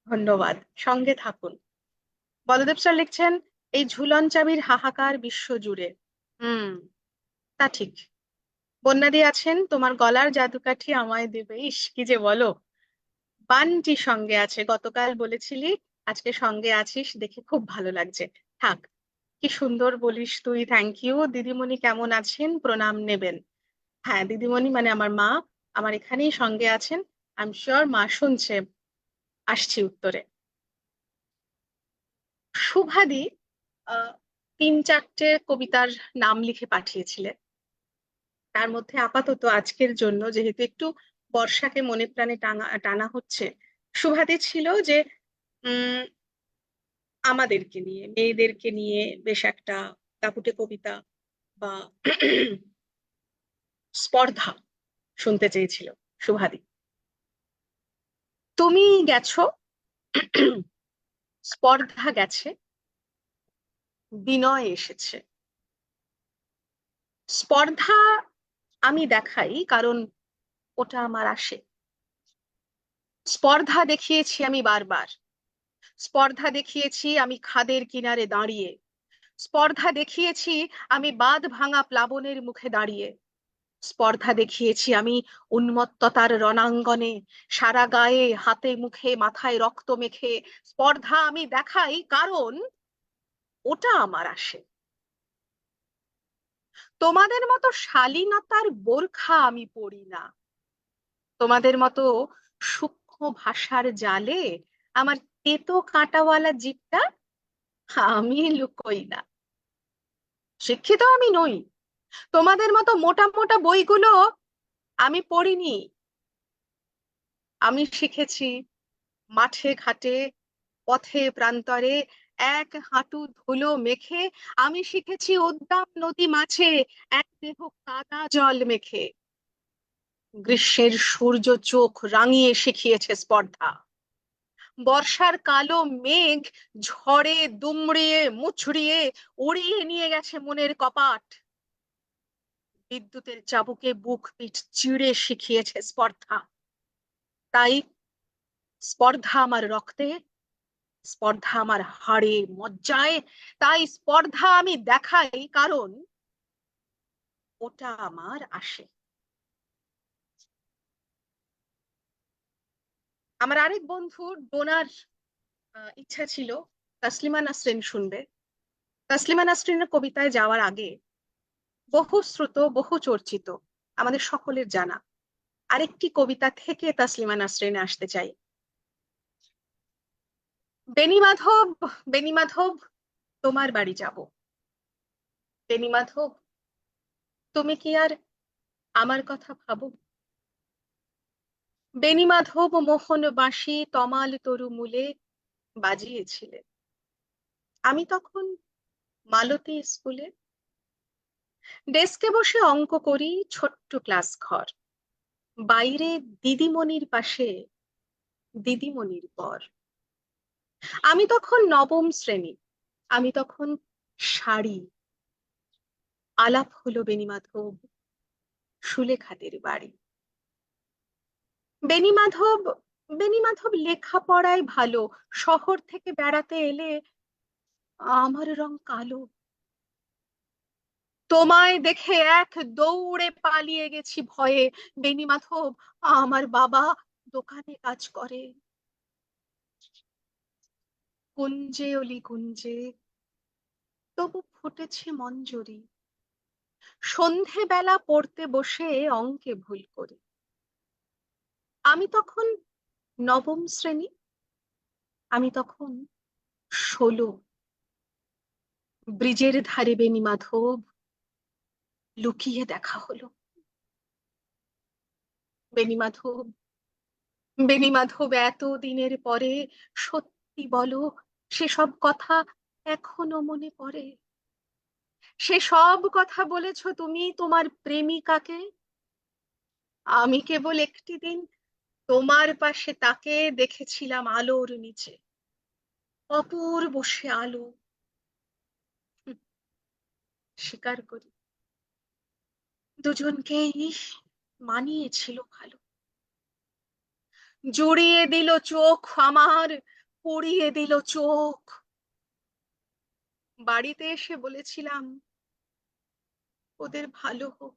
ধন্যবাদ, সঙ্গে থাকুন। বলদেব স্যার লিখছেন, এই ঝুলন চাবির হাহাকার বিশ্ব জুড়ে। হুম, তা ঠিক। বন্যাদি আছেন, তোমার গলার জাদুকাঠি আমায় দেবে। ইস, কি যে বলো। বানটি সঙ্গে আছে, গতকাল বলেছিলি আজকে সঙ্গে আছিস, দেখে খুব ভালো লাগছে। থাক, কি সুন্দর বলিস তুই, থ্যাংক ইউ। দিদিমণি কেমন আছেন, প্রণাম নেবেন। হ্যাঁ, দিদিমণি মানে আমার মা আমার এখানেই সঙ্গে আছেন। আই এম শিওর মা শুনছে, আসছি উত্তরে। শুভাদি আহ 3-4টে কবিতার নাম লিখে পাঠিয়েছিলেন, তার মধ্যে আপাতত আজকের জন্য যেহেতু একটু বর্ষাকে মনে প্রাণে টানা টানা হচ্ছে, শুভাদি ছিল যে উম আমাদেরকে নিয়ে, মেয়েদেরকে নিয়ে বেশ একটা দাপুটে কবিতা বা স্পর্ধা শুনতে চেয়েছিল শুভাদি। তুমি গেছো, স্পর্ধা গেছে, বিনয় এসেছে। স্পর্ধা আমি দেখাই কারণ ওটা আমার আসে। স্পর্ধা দেখিয়েছি আমি বারবার, স্পর্ধা দেখিয়েছি আমি খাদের কিনারে দাঁড়িয়ে, স্পর্ধা দেখিয়েছি আমি বাঁধ ভাঙা প্লাবনের মুখে দাঁড়িয়ে, স্পর্ধা দেখিয়েছি আমি উন্মত্ততার রণাঙ্গনে, সারা গায়ে হাতে মুখে মাথায় রক্ত মেখে। স্পর্ধা আমি দেখাই কারণ ওটা আমার আসে। তোমাদের মতো শালীনতার বোরখা আমি পরি না, তোমাদের মতো সূক্ষ্ম ভাষার জালে আমার তেতো কাঁটাওয়ালা জিভটা আমি লুকোই না। শিক্ষিত আমি নই, তোমাদের মতো মোটা মোটা বইগুলো আমি পড়িনি। আমি শিখেছি মাঠে ঘাটে, পথে প্রান্তরে, এক হাঁটু ধুলো মেখে। আমি শিখেছি উদ্দাম নদী মাছে, এক দেহ কাদা জল মেখে। গ্রীষ্মের সূর্য চোখ রাঙিয়ে শিখিয়েছে স্পর্ধা। বর্ষার কালো মেঘ ঝড়ে দুমড়িয়ে মুচড়িয়ে উড়িয়ে নিয়ে গেছে মনের কপাট। বিদ্যুতের চাবুকে বুক পিঠ চিড়ে শিখিয়েছে স্পর্ধা। তাই স্পর্ধা আমার রক্তে, স্পর্ধা আমার হাড়ে মজ্জায়। তাই স্পর্ধা আমি দেখাই, কারণ ওটা আমার আসে। আমার আরেক বন্ধু ডোনার ইচ্ছা ছিল তাসলিমা নাসরিন শুনবে। তাসলিমা নাসরিনের কবিতায় যাওয়ার আগে বহু শ্রুত বহু চর্চিত আমাদের সকলের জানা আরেকটি কবিতা থেকে তাসলিমা নাসরিনে আসতে চাই। বেনি মাধব, বেনি মাধব, তোমার বাড়ি যাব। বেনি মাধব, তুমি কি আর আমার কথা ভাবো? বেনি মাধব মোহন বাঁশি তমাল তরু মূলে বাজিয়েছিলে। আমি তখন মালতী স্কুলে ডেস্কে বসে অঙ্ক করি, ছোট্ট ক্লাস ঘর। বাইরে দিদিমণির পাশে দিদিমণির পর। আমি তখন নবম শ্রেণী, আমি তখন শাড়ি। আলাপ হলো বেনি মাধব সুলেখাদের বাড়ি। বেনি মাধব, বেনি মাধব লেখাপড়ায় ভালো। শহর থেকে বেড়াতে এলে আমার রং কালো। তোমায় দেখে এক দৌড়ে পালিয়ে গেছি ভয়ে। বেনি মাধব, আমার বাবা দোকানে কাজ করে। কুঞ্জে অলি কুঞ্জে তবু ফুটেছে মঞ্জরি। সন্ধেবেলা পড়তে বসে অঙ্কে ভুল করি। আমি তখন নবম শ্রেণী, আমি তখন 16। ব্রিজের ধারে বেনি মাধব লুকিয়ে দেখা হলো। বেনি মাধব, বেনি মাধব, এত দিনের পরে সত্যি বলো, সেসব কথা এখনো মনে পড়ে? সে সব কথা বলেছো তুমি তোমার প্রেমিকাকে? আমি কেবল একটি দিন তোমার পাশে তাকে দেখেছিলাম আলোর নিচে, অপূর্ব সে আলো। হুঁ, স্বীকার করি দুজনকেই মানিয়েছিল ভালো। জুড়িয়ে দিল চোখ আমার, পুড়িয়ে দিল চোখ। বাড়িতে এসে বলেছিলাম ওদের ভালো হোক।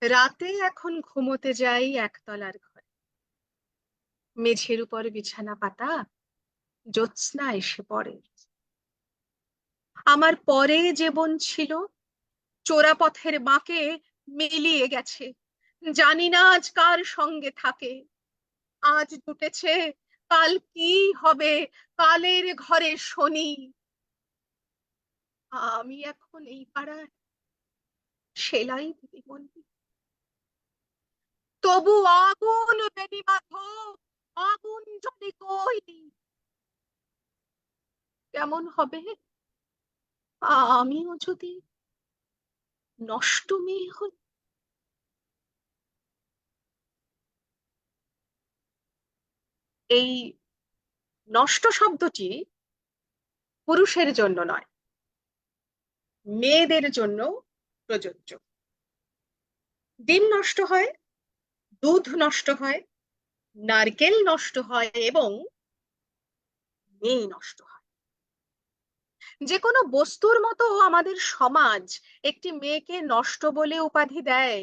রাতে এখন ঘুমোতে যাই একতলার ঘরে। মেঝের উপর বিছানা পাতা, জ্যোৎস্না এসে পড়ে। আমার পরে যে বোন ছিল চোরাপথের বাঁকে মিলিয়ে গেছে। জানি না আজ কার সঙ্গে থাকে। আজ জুটেছে, কাল কি হবে, কালের ঘরে শনি। আমি এখন এই পাড়ার সেলাই দিদিমণি। তবু আগুন বেনি মাধব, আগুন জ্বলে কই। কেমন হবে আমিও যদি নষ্ট মেয়ে হই? এই নষ্ট শব্দটি পুরুষের জন্য নয়, মেয়েদের জন্য প্রযোজ্য। ডিম নষ্ট হয়, দুধ নষ্ট হয়, নারকেল নষ্ট হয় এবং মেয়ে নষ্ট হয়। যে কোনো বস্তুর মতো আমাদের সমাজ একটি মেয়েকে নষ্ট বলে উপাধি দেয়।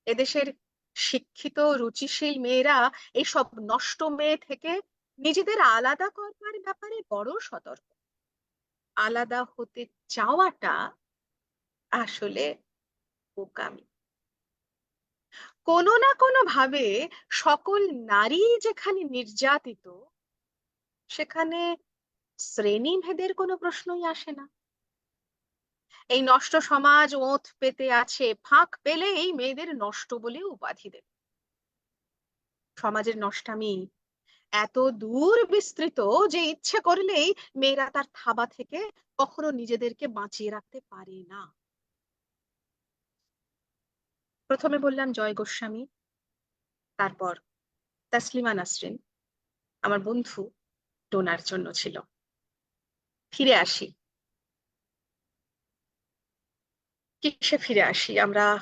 এদেশের শিক্ষিত রুচিশীল মেয়েরা এইসব নষ্ট মেয়ে থেকে নিজেদের আলাদা করবার ব্যাপারে বড় সতর্ক। আলাদা হতে চাওয়াটা আসলে বোকামি। কোনো না কোনো ভাবে সকল নারী যেখানে নির্যাতিত, সেখানে শ্রেণীভেদের কোনো প্রশ্নই আসে না। এই নষ্ট সমাজ ওঁত পেতে আছে, ফাঁক পেলেই মেয়েদের নষ্ট বলে উপাধি দেবে। সমাজের নষ্টামি এত দূর বিস্তৃত যে ইচ্ছে করলেই মেয়েরা তার থাবা থেকে কখনো নিজেদেরকে বাঁচিয়ে রাখতে পারে না। প্রথমে বললাম জয় গোস্বামী, তারপর তাসলিমা নাসরিন আমার বন্ধু ডোনার জন্য ছিল। ফিরে আসি। কিসে ফিরে আসি আমরা?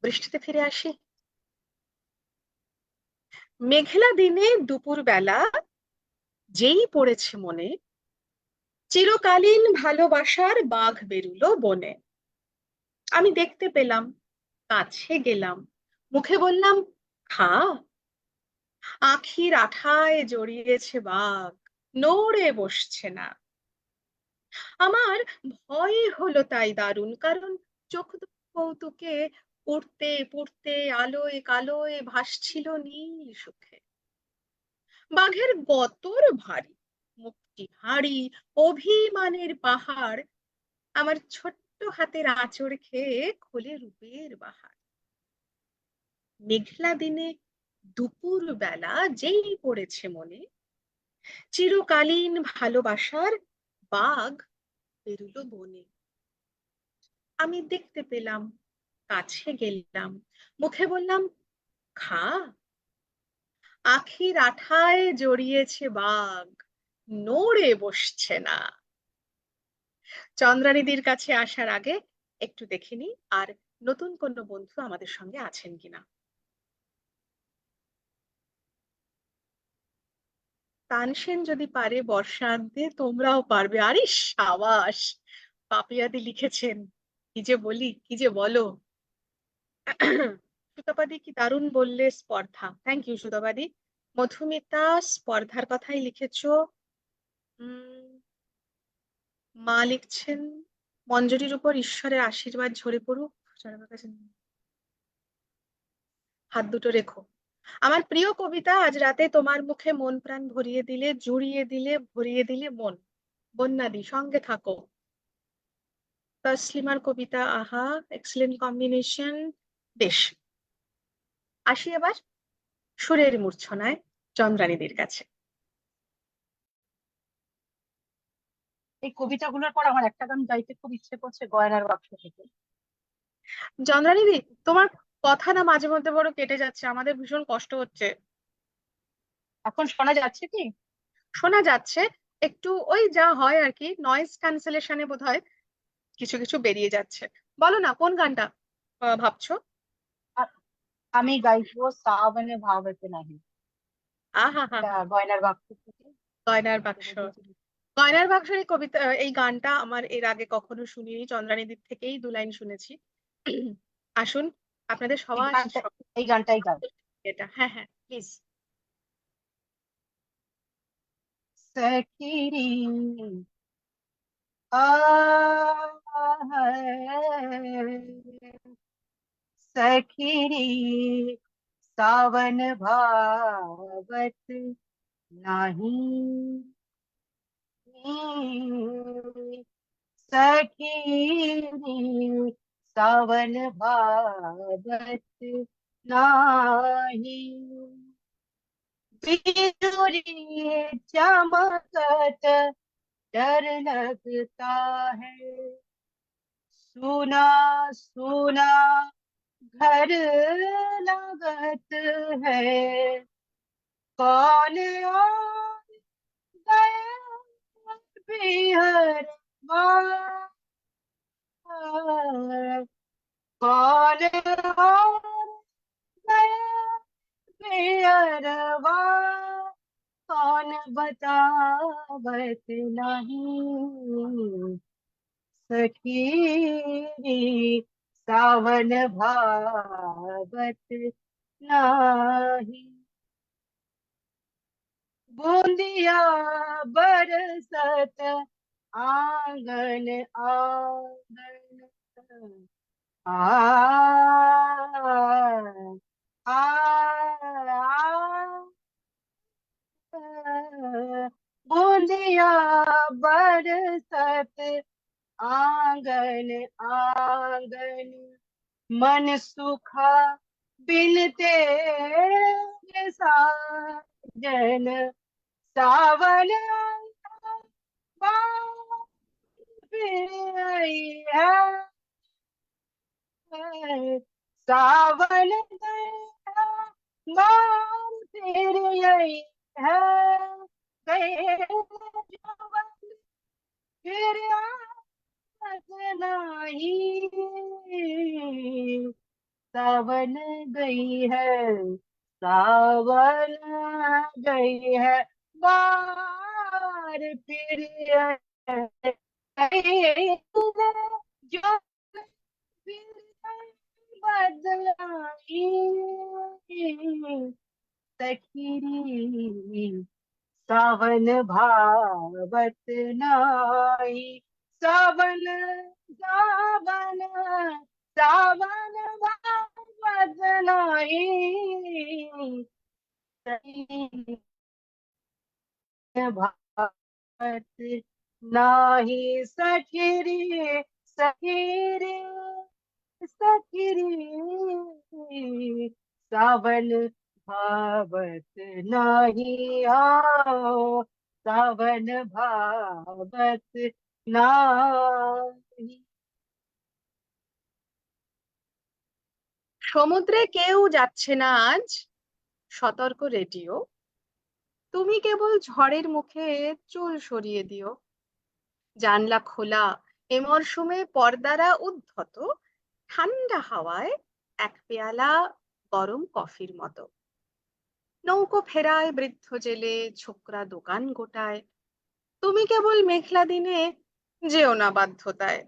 বৃষ্টিতে ফিরে আসি। মেঘলা দিনে দুপুর বেলা যেই পড়েছে মনে, চিরকালীন ভালোবাসার বাঘ বেরুলো বনে। আমি দেখতে পেলাম, কাছে গেলাম, মুখে বললাম খা। আখির আঠায় জড়িয়েছে বাঘ, নড়ে বসছে না। আমার ভয় হলো তাই দারুণ, কারণ চোখ দুটো কৌতুকে পড়তে পড়তে আলোয় কালোয় ভাসছিল নীল সুখে। বাঘের গতর ভারী, মুখটি হাঁড়ি, অভিমানের পাহাড়। আমার ছোট্ট হাতের আঁচড় খেয়ে খোলে রূপের বাহার। মেঘলা দিনে দুপুর বেলা যেই পড়েছে মনে, চিরকালীন ভালোবাসার বাঘ বেরুলো বনে। আমি দেখতে পেলাম, কাছে গেলাম, মুখে বললাম খা। আখির আঠায় জড়িয়েছে বাঘ, নড়ে বসছে না। চন্দ্রানিধির কাছে আসার আগে একটু দেখে নি আর নতুন কোনো বন্ধু আমাদের সঙ্গে আছেন কিনা। তানসেন যদি পারে বর্ষান্তে, তোমরাও পারবে। আরে সাবাস! পাপিয়াদি লিখেছেন। কি যে বলি, কি যে বলো। সুতপাদি কি দারুণ বললে, স্পর্ধা। থ্যাংক ইউ সুতপাদি। মধুমিতা স্পর্ধার কথাই লিখেছো। উম মা লিখছেন মঞ্জরির উপর ঈশ্বরের আশীর্বাদ ঝরে পড়ুক। হাত দুটো রেখো। আমার প্রিয় কবিতা, আজ রাতে তোমার মুখে মন প্রাণ ভরিয়ে দিলে, জুড়িয়ে দিলে, ভরিয়ে দিলে মন। বন্যাদি সঙ্গে থাকো। তসলিমার কবিতা, আহা, এক্সেলেন্ট কম্বিনেশন। বেশ, আসি এবার সুরের মূর্ছনায় চন্দ্রানিধির কাছে। এই কবিতাগুলোর পর আমার একটা গান গাইতে খুব ইচ্ছে করছে, গয়নার বাক্স থেকে। চন্দ্রানিধি, তোমার কথা না মাঝে মধ্যে বড় কেটে যাচ্ছে, আমাদের ভীষণ কষ্ট হচ্ছে। এখন শোনা যাচ্ছে কি? শোনা যাচ্ছে, একটু ওই যা হয় আর কি, নয়েজ ক্যান্সেলেশনে বোধহয় কিছু কিছু বেরিয়ে যাচ্ছে। বলো না কোন গানটা ভাবছো? আ- আমি গাইবো সাবনে ভাবতে নাহি, আহা হা এটা হা। গয়নার বাক্স থেকে। গয়নার বাক্স। দেবজ্যোতি। গয়নার বাক্সের এই কবিতা, এই গানটা আমার এর আগে কখনো শুনিনি, চন্দ্রানিধির থেকেই দু লাইন শুনেছি। আসুন আপনাদের এই সবার গানটা, এই গানটাই গাই। এটা, হ্যাঁ হ্যাঁ প্লিজ। सखी आ सखी सावन भावत नाही, सखी सावन भावत नाही, बिजुरी चमकत डर लगता है, सुना सुना घर लगत है, कौन आ गया बिहर कौन आ गया बिहरवा, कौन बतावत नहीं, सखी सावन भावत नाही, बूंदिया बरसत आंगन आंगन, आ आ बूंदिया बरसत आंगन आंगन, मन सुखा बिन तेरे साजन, सावन आया बात फिर आई है, सावन गया बात फिर यही है, गए जो वक्त फिर आज नहीं, सावन गई है, सावन गई है, बार फिर गए जो फिर बदलाई, सखी सावन भावत नाई, सावन सावन सावन भावत नाई, सखी भावत नाही, सखी रे सखी रे सखी रे, सावन भावत नाही, आओ सावन भावत नाही। সমুদ্রে কেউ যাচ্ছে না আজ, সতর্ক রেডিও। তুমি কেবল ঝড়ের মুখে চুল সরিয়ে দিও। জানলা খোলা, এ মরশুমে পর্দারা উদ্ধত, ঠান্ডা হাওয়ায় এক পেয়ালা গরম কফির মতো। নৌকো ফেরায় বৃদ্ধ জেলে, ছোকরা দোকান গোটায়। তুমি কেবল মেঘলা দিনে যেও না বাধ্যতায়।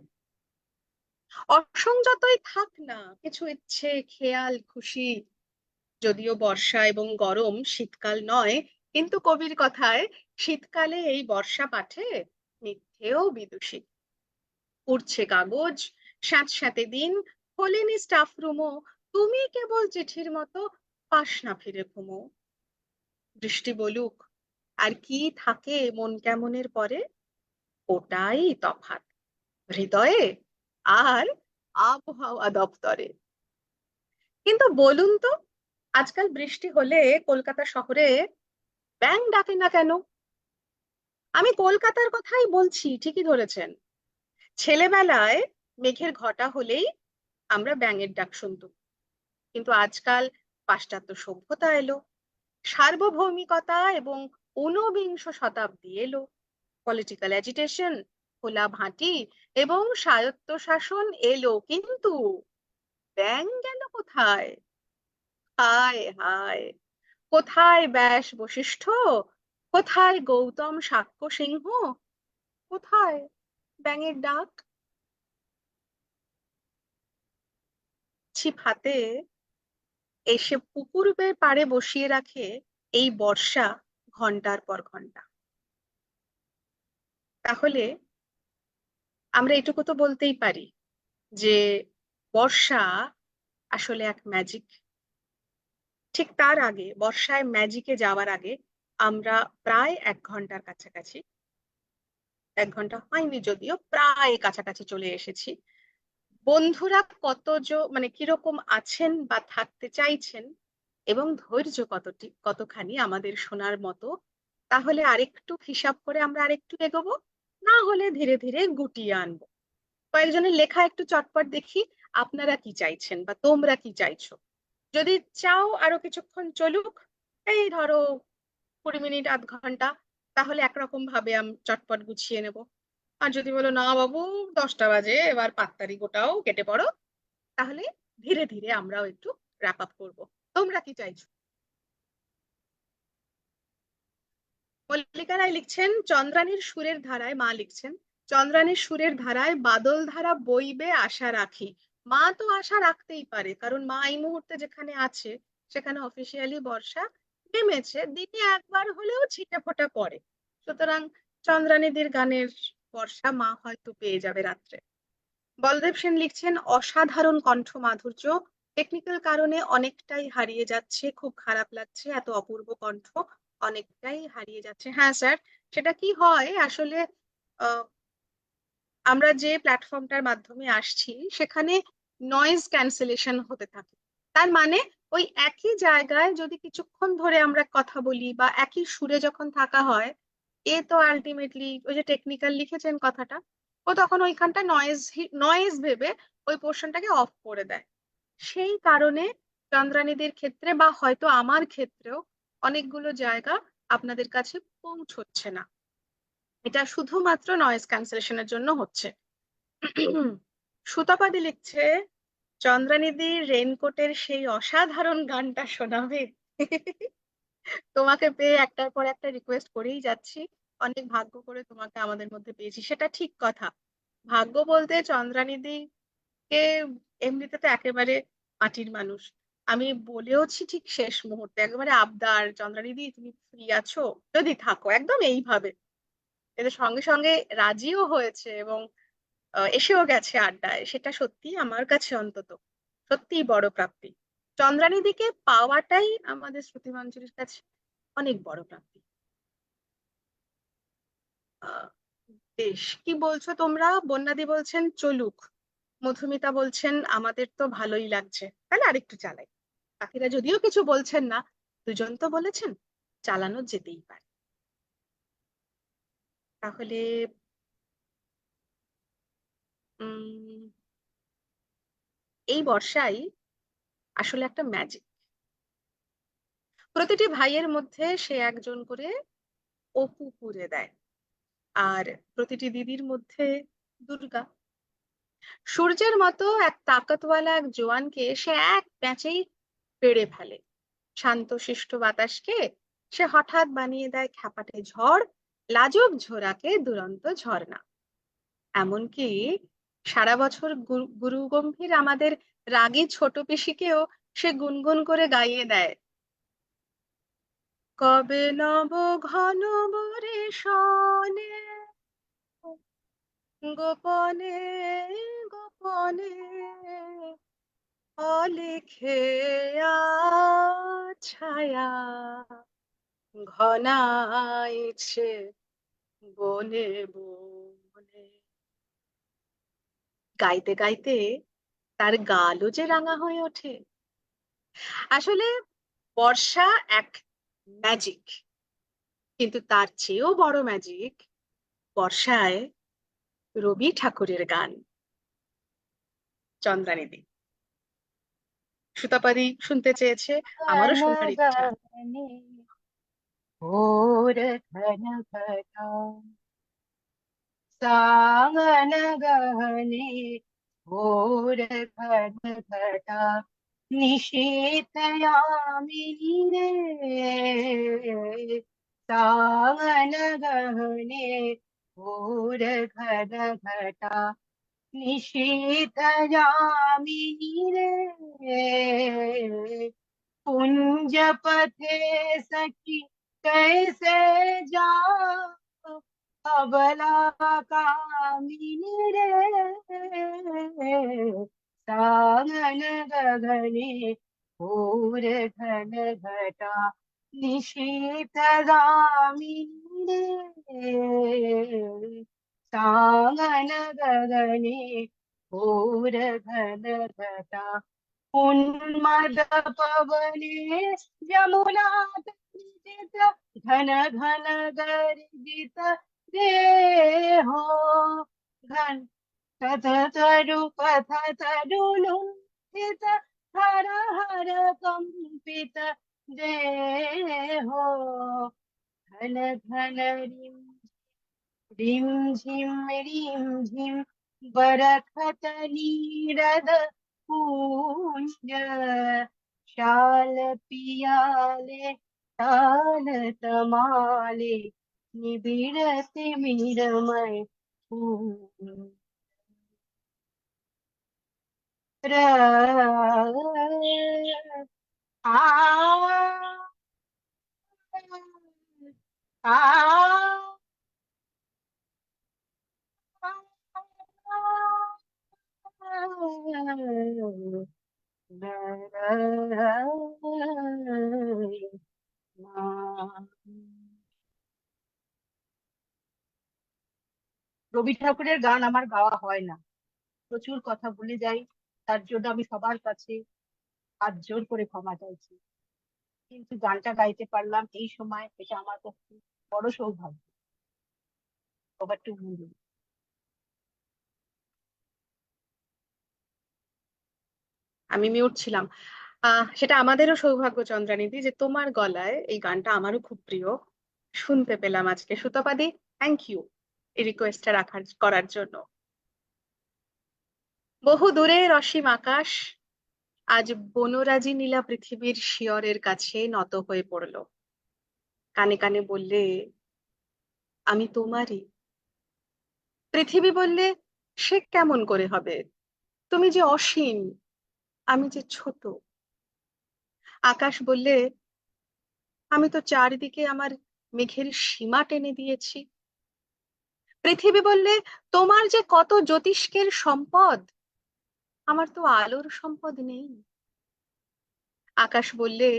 অসংযতই থাক না কিছু ইচ্ছে, খেয়াল, খুশি। যদিও বর্ষা এবং গরম শীতকাল নয়, কিন্তু কবির কথায় শীতকালে এই বর্ষা পাঠে মিথ্যেও বিদুষী। উড়ছে কাগজ, স্যাঁতস্যাঁতে দিন, খোলেনি স্টাফ রুমও, তুমি কেবল চিঠির মতো পাস না ফিরে ঘুমো। বৃষ্টি বলুক, আর কি থাকে মন কেমনের পরে, ওটাই তফাৎ হৃদয়ে আর আবহাওয়া দপ্তরে। কিন্তু বলুন তো, আজকাল বৃষ্টি হলে কলকাতা শহরে ব্যাঙ ডাকে না কেন? আমি কলকাতার কথাই বলছি, ঠিকই ধরেছেন। ছেলেবেলায় মেঘের ঘটা হলেই আমরা ব্যাঙের ডাক শুনতাম, কিন্তু আজকাল পাশ্চাত্য সভ্যতা এলো, সার্বভৌমিকতা এবং ঊনবিংশ শতাব্দী এলো, পলিটিক্যাল এজিটেশন, খোলা ভাটি এবং স্বায়ত্তশাসন এলো, কিন্তু ব্যাঙ গেল কোথায়? হায় হায়, কোথায় ব্যাস বশিষ্ঠ, কোথায় গৌতম সাক্ষ্য সিংহ, কোথায় ব্যাঙের ডাক? ছিপ হাতে এসে পুকুর পাড়ে বসিয়ে রাখে এই বর্ষা ঘন্টার পর ঘন্টা। তাহলে আমরা এটুকু তো বলতেই পারি যে বর্ষা আসলে এক ম্যাজিক। ঠিক তার আগে, বর্ষায় ম্যাজিকে যাওয়ার আগে আমরা প্রায় 1 ঘন্টার কাছাকাছি, 1 ঘন্টা হয়নি যদিও, প্রায় কাছাকাছি চলে এসেছি। বন্ধুরা মানে কিরকম আছেন বা থাকতে চাইছেন এবং ধৈর্য কতখানি আমাদের শোনার মতো, তাহলে আরেকটু হিসাব করে আমরা আরেকটু এগোবো, না হলে ধীরে ধীরে গুটিয়ে আনবো। কয়েকজনের লেখা একটু চটপট দেখি, আপনারা কি চাইছেন বা তোমরা কি চাইছো। যদি চাও আরো কিছুক্ষণ চলুক, এই ধরো 20 মিনিট, আধ ঘন্টা, তাহলে একরকম ভাবে চটপট গুছিয়ে নেব। আর যদি বলো না বাবু 10টা বাজে, এবার পাত্তারি গোটাও কেটে পড়ো, তাহলে ধীরে ধীরে আমরাও একটু র্যাপ আপ করবো। তোমরা কি চাইছো? মল্লিকা রায় লিখছেন, চন্দ্রানীর সুরের ধারায়, মা লিখছেন, চন্দ্রানীর সুরের ধারায় বাদল ধারা বইবে আশা রাখি। মা তো আশা রাখতেই পারে, কারণ মা এই মুহূর্তে যেখানে আছে সেখানে অফিসিয়ালি বর্ষা নেমেছে, দিনে একবার হলেও ছিটে ফোঁটা পড়ে। সুতরাং চন্দ্রানীদের গানের বর্ষা মা হয়তো পেয়ে যাবে রাত্রে। বলদেব সেন লিখছেন, অসাধারণ কণ্ঠ মাধুর্য, টেকনিক্যাল কারণে অনেকটাই হারিয়ে যাচ্ছে, খুব খারাপ লাগছে, এত অপূর্ব কণ্ঠ অনেকটাই হারিয়ে যাচ্ছে। হ্যাঁ স্যার, সেটা কি হয় আসলে, আহ, আমরা যে প্ল্যাটফর্মটার মাধ্যমে আসছি সেখানে নয়েজ ক্যান্সেলেশন হতে থাকে। তার মানে ওই একই জায়গায় যদি কিছুক্ষণ ধরে আমরা কথা বলি বা একই সুরে যখন থাকা হয়, এ তো আলটিমেটলি ওই যে টেকনিক্যাল লিখেছেন কথাটা, ও তখন ওইখানটা নয়েজ নয়েজ ভেবে ওই পোর্শনটাকে অফ করে দেয়। সেই কারণে চন্দ্রানীদের ক্ষেত্রে বা হয়তো আমার ক্ষেত্রেও অনেকগুলো জায়গা আপনাদের কাছে পৌঁছচ্ছে না। এটা শুধুমাত্র নয়েজ ক্যান্সেলেশনের জন্য হচ্ছে। সুতপাদি লিখছে, চন্দ্রানিধির রেইনকোটের সেই অসাধারণ গানটা শোনাবে। তোমাকে পেয়ে একটার পর একটা রিকোয়েস্ট করেই যাচ্ছি। অনেক ভাগ্য করে তোমাকে আমাদের মধ্যে পেয়েছি, সেটা ঠিক কথা। ভাগ্য বলতে চন্দ্রানিধি কে এমনিতে তো একেবারে মাটির মানুষ। আমি বলেওছি ঠিক শেষ মুহূর্তে একেবারে আবদার, চন্দ্রানিধি তুমি ফ্রি আছো যদি থাকো, একদম এইভাবে। এদের সঙ্গে সঙ্গে রাজিও হয়েছে এবং এসেও গেছে আড্ডায়। সেটা সত্যি আমার কাছে অন্তত সত্যিই বড় প্রাপ্তি। চন্দ্রানিধিকে পাওয়াটাই আমাদের শ্রুতি মঞ্জুরির কাছে অনেক বড় প্রাপ্তি। আহ বেশ, কি বলছো তোমরা? বন্যাদি বলছেন চলুক, মধুমিতা বলছেন আমাদের তো ভালোই লাগছে, তাহলে আরেকটু চালাই। বাকিরা যদিও কিছু বলছেন না, দুজন তো বলেছেন, চালানো যেতেই পারে। তাহলে উম এই বর্ষায় আসলে একটা ম্যাজিক। প্রতিটি ভাইয়ের মধ্যে সে একজন করে অপু পুরে দেয়, আর প্রতিটি দিদির মধ্যে দুর্গা। সূর্যের মতো এক তাকতওয়ালা এক জোয়ানকে সে এক প্যাঁচেই পেড়ে ফেলে। শান্তশিষ্ট বাতাসকে সে হঠাৎ বানিয়ে দেয় খ্যাপাটে ঝড়, লাজুক ঝোড়াকে দুরন্ত ঝর্ণা। এমনকি সারা বছর গুরু গম্ভীর আমাদের রাগী ছোট পিসিকেও সে গুনগুন করে গাইয়ে দেয়, কবে নব ঘন বরিশনে, গোপনে গোপনে অলিখে ছায়া ঘনাইছে বনে বনে। গাইতে গাইতে তার গালও যে রাঙা হয়ে ওঠে। আসলে বর্ষা এক ম্যাজিক, কিন্তু তার চেয়েও বড় ম্যাজিক বর্ষায় রবি ঠাকুরের গান। চন্দ্রানিধি সুতাপাদি শুনতে চেয়েছে, আমারও ঘন শোনার ইচ্ছা। গগনে ঘোর ঘন ঘটা, सावन गहने घोर घन घटा, निशीथ यामिनी रे, सावन गहने घोर घन घटा, निशीथ यामिनी रे, कुंज पथे सखी कैसे जाऊं, अबला कामिनी रे, सावन गगने घोर घन घटा, निशीथ गामिनी रे, सावन गगने घोर घन घटा, उन्मद पवने यमुना तटित, घन घन गर्जित देहो, घन तत तरु पथ तरु लुंठित, हर हर कंपित देहो, घन घन रिम रिम रिम झिम बरखत नीरद पूंज, शाल पियाले ताल तमाले, निबिड़त मिरमय पूंज आ आ রবি ঠাকুরের গান আমার গাওয়া হয় না, প্রচুর কথা ভুলে যাই, তার জন্য আমি সবার কাছে হাত জোর করে ক্ষমা চাইছি। কিন্তু গানটা গাইতে পারলাম এই সময়, এটা আমার পক্ষে বড় সৌভাগ্য। Over to Manju. আমি মিউট ছিলাম। সেটা আমাদেরও সৌভাগ্য চন্দ্রানিধি যে তোমার গলায় এই গানটা আমারও খুব প্রিয় শুনতে পেলাম আজকে। সুতপাদি, থ্যাংক ইউ এই রিকোয়েস্টটা করার জন্য। বহু দূরের অসীম আকাশ আজ বনরাজি নীলা পৃথিবীর শিয়রের কাছে নত হয়ে পড়ল। কানে কানে বললে, আমি তোমারই। পৃথিবী বললে, সে কেমন করে হবে? তুমি যে অসীম, আমি যে ছোট। আকাশ বললে, আমি তো চারিদিকে আমার মেঘের সীমা টেনে দিয়েছি। পৃথিবী বললে, তোমার যে কত জ্যোতিষ্কের সম্পদ, আমার তো আলোর সম্পদ নেই। আকাশ বললে,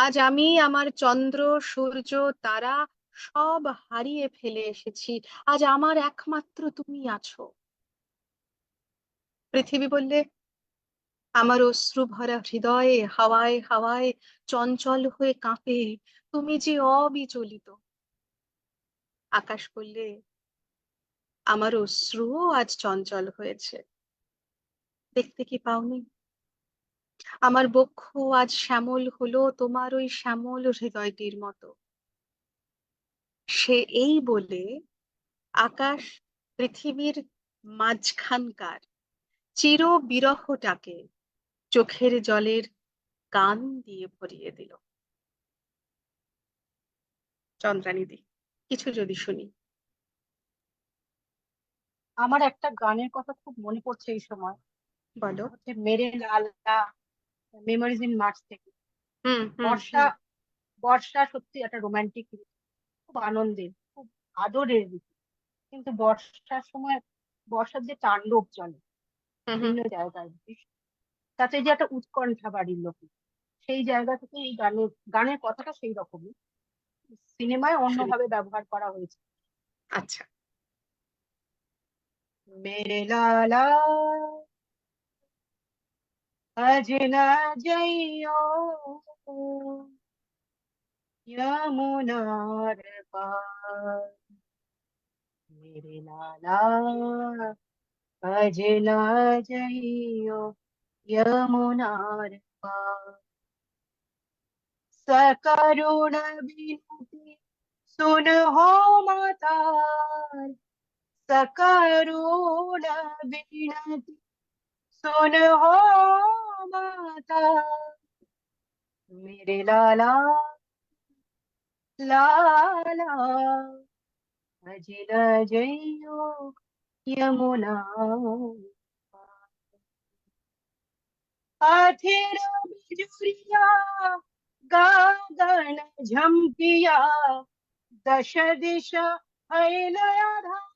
আজ আমি আমার চন্দ্র, সূর্য, তারা সব হারিয়ে ফেলে এসেছি, আজ আমার একমাত্র তুমি আছো। পৃথিবী বললে, আমার অশ্রু ভরা হৃদয়ে হাওয়ায় হাওয়ায় চঞ্চল হয়ে কাঁপে, তুমি যে অবিচলিত। আকাশ বললে, আমার অশ্রুও আজ চঞ্চল হয়েছে, দেখতে কি পাওনি? আমার বক্ষ আজ শ্যামল হলো তোমার ওই শ্যামল হৃদয়টির মতো। সে এই বলে আকাশ পৃথিবীর মাঝখানকার চির বিরহটাকে চোখের জলের গান দিয়ে ভরিয়ে দিল। চন্দ্রানিধি, কিছু যদি শুনি। আমার একটা গানের কথা খুব মনে পড়ছে এই সময়। বলো। হচ্ছে মেরে লালা, মেমোরিজ ইন মার্চ থেকে। হুম হুম বর্ষা, হুম। বর্ষা সত্যি একটা রোমান্টিক ঋতু, খুব আনন্দের, খুব আদরের ঋতু। কিন্তু বর্ষার সময় বর্ষার যে তাণ্ডব চলে হুম হুম। বিভিন্ন জায়গায়, তাতে যে একটা উৎকণ্ঠা বাড়ির লোকে, সেই জায়গা থেকে এই গানের গানের কথাটা সেই রকমই, সিনেমায় শুনি। অন্যভাবে ব্যবহার করা হয়েছে। আচ্ছা। মেরে লালা আজ না যাইও यमुनार पार, मेरे लाला आज ना जाइयो यमुनार पार। सकरुण बिनती सुन हो मातार, सकरुण बिनती सुन हो मातार, मेरे लाला लाला आज ना जाइयो यमुना पार। आथिर बिजुरिया गागन झमकिया, दश दिशा हैलया धार,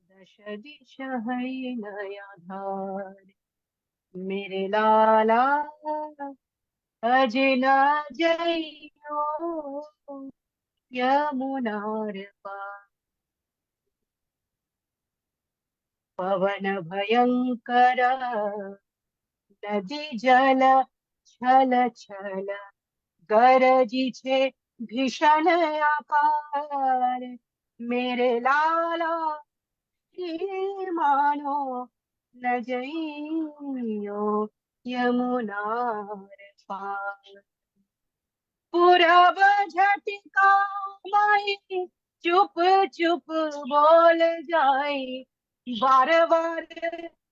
दश दिशा हैलया धार, मेरे लाला अजना जइयो यमुनार पार। पवन भयंकर नदी जल छल छल गरजी छे भीषण अपार, मेरे लाला की मानो न जइयो यमुनार पार। पूरब झटका माई चुप चुप बोल जाई, बार बार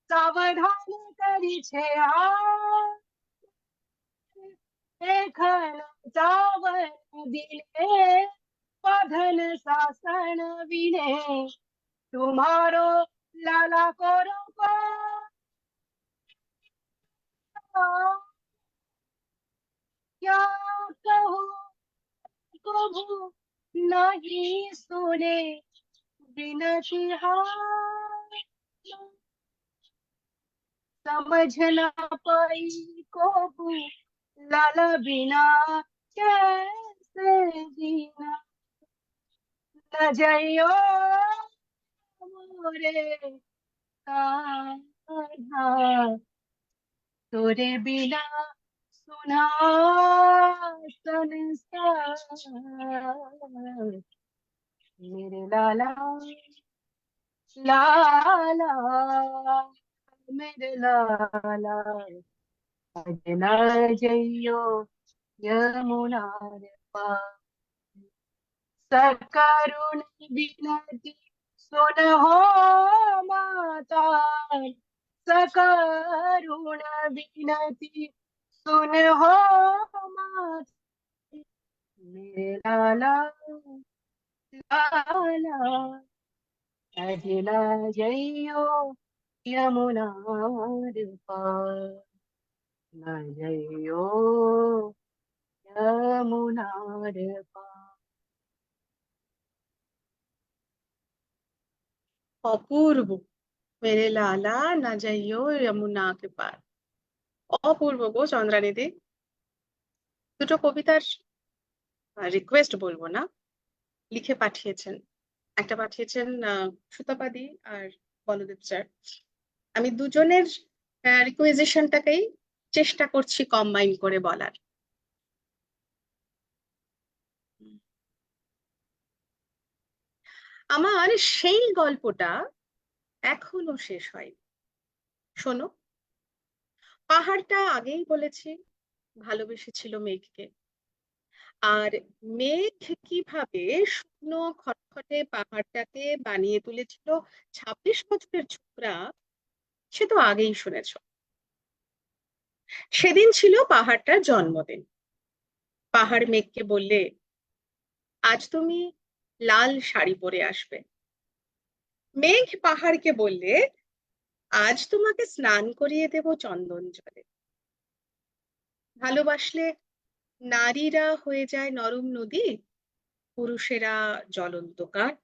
सावधान करी छे आ, एखन सावन दिले पधन शासन विने, तुम्हारो लाला को रोको, क्या कहूँ प्रभु नहीं सुने बिनती हार, समझ न पाई को लाला बिना कैसे जीना, न जाइयो मोरे कान्हा, तोरे बिना सुना संसार, मेरे लाला लाला। मेरे लाला सजना जइयो यमुनार पार सकरुण बिनती सुनहो माता सकरुण बिनती सुनहो माता मेरे लाला लाला सजना जइयो यमुनार पार न जइयो यमुनार पार। অপূর্ব। মেরে লালা না যাইও যমুনা কে পার। অপূর্ব গো চন্দ্রানিধি। দুটো কবিতার রিকোয়েস্ট বলবো না, লিখে পাঠিয়েছেন। একটা পাঠিয়েছেন সুতাপাদি আর বলদেব স্যার। আমি দুজনের রিকোয়েজিশনটাকেই চেষ্টা করছি কম্বাইন করে বলার। আমার সেই গল্পটা এখনো শেষ হয়নি। শোনো, পাহাড়টা আগেই বলেছি ভালোবেসেছিল মেঘকে। আর মেঘ কিভাবে শুকনো খটখটে পাহাড়টাকে বানিয়ে তুলেছিল 26 বছরের ছোকরা, সে তো আগেই শুনেছ। সেদিন ছিল পাহাড়টার জন্মদিন। পাহাড় মেঘকে বললে, আজ তুমি লাল শাড়ি পরে আসবে। মেঘ পাহাড়কে বললে, আজ তোমাকে স্নান করিয়ে দেব চন্দন জলে। ভালোবাসলে নারীরা হয়ে যায় নরম নদী, পুরুষেরা জ্বলন্ত কাঠ।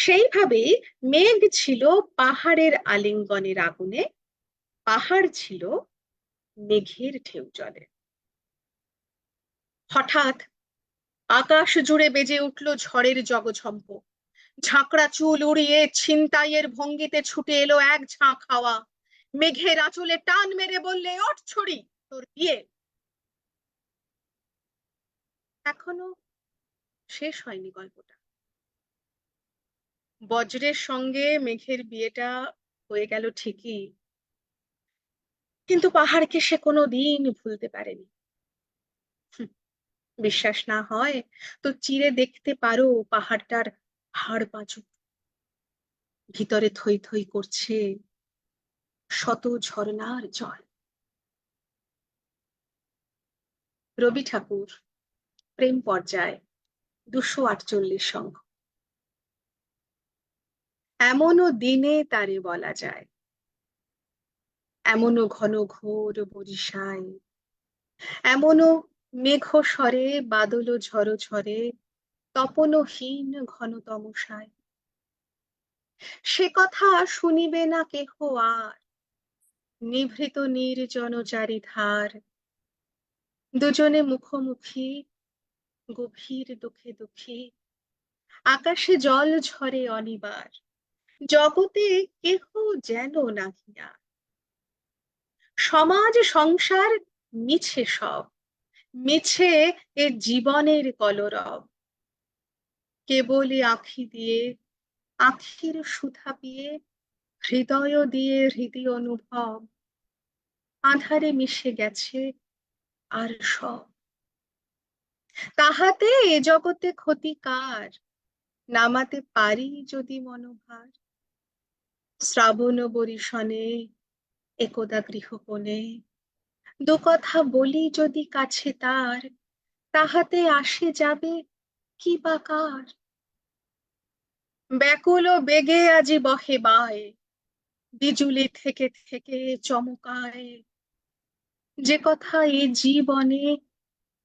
সেইভাবেই মেঘ ছিল পাহাড়ের আলিঙ্গনের আগুনে, পাহাড় ছিল মেঘের ঢেউ জলে। হঠাৎ আকাশ জুড়ে বেজে উঠল ঝড়ের জগঝম্প। ঝাঁকড়া চুল উড়িয়ে ছিনতাইয়ের ভঙ্গিতে ছুটে এলো এক ঝাঁক হাওয়া। মেঘের আঁচলে টান মেরে বললে, ওঠ ছড়ি, তোর বিয়ে। এখনো শেষ হয়নি গল্পটা। বজ্রের সঙ্গে মেঘের বিয়েটা হয়ে গেল ঠিকই, কিন্তু পাহাড়কে সে কোনোদিন ভুলতে পারেনি। বিশ্বাস না হয় তো চিরে দেখতে পারো পাহাড়টার হাড় পাঁজু। ভিতরে থই থই করছে শত ঝর্ণার জল। রবি ঠাকুর, প্রেম পর্যায়, 248 অঙ্ক। এমনও দিনে তারে বলা যায়, এমনও ঘন ঘোর বরিশায়, এমনও মেঘ স্বরে বাদল ঝড় ঝরে, তপনহীন ঘন তমসায়। সে কথা শুনিবে না কেহ আর, নিভৃত নির্জন চারিধার। দুজনে মুখোমুখি গভীর দুঃখে দুঃখী, আকাশে জল ঝরে অনিবার, জগতে কেহ যেন নাহি আর। সমাজ সংসার মিছে সব, মিছে এ জীবনের কলরব। কেবলই আঁখি দিয়ে, আঁখির সুধা পিয়ে, হৃদয় দিয়ে হৃদয় অনুভব, আঁধারে মিশে গেছে আর সব। তাহাতে এ জগতে ক্ষতি কার, নামাতে পারি যদি মনোভার। শ্রাবণ বরিশনে একদা গৃহকোণে, দু কথা বলি যদি কাছে তার, তাহাতে আসে যাবে কি বা কার। ব্যাকুল বেগে আজি বহে বায়, বিজুলি থেকে থেকে চমকায়। যে কথা এ জীবনে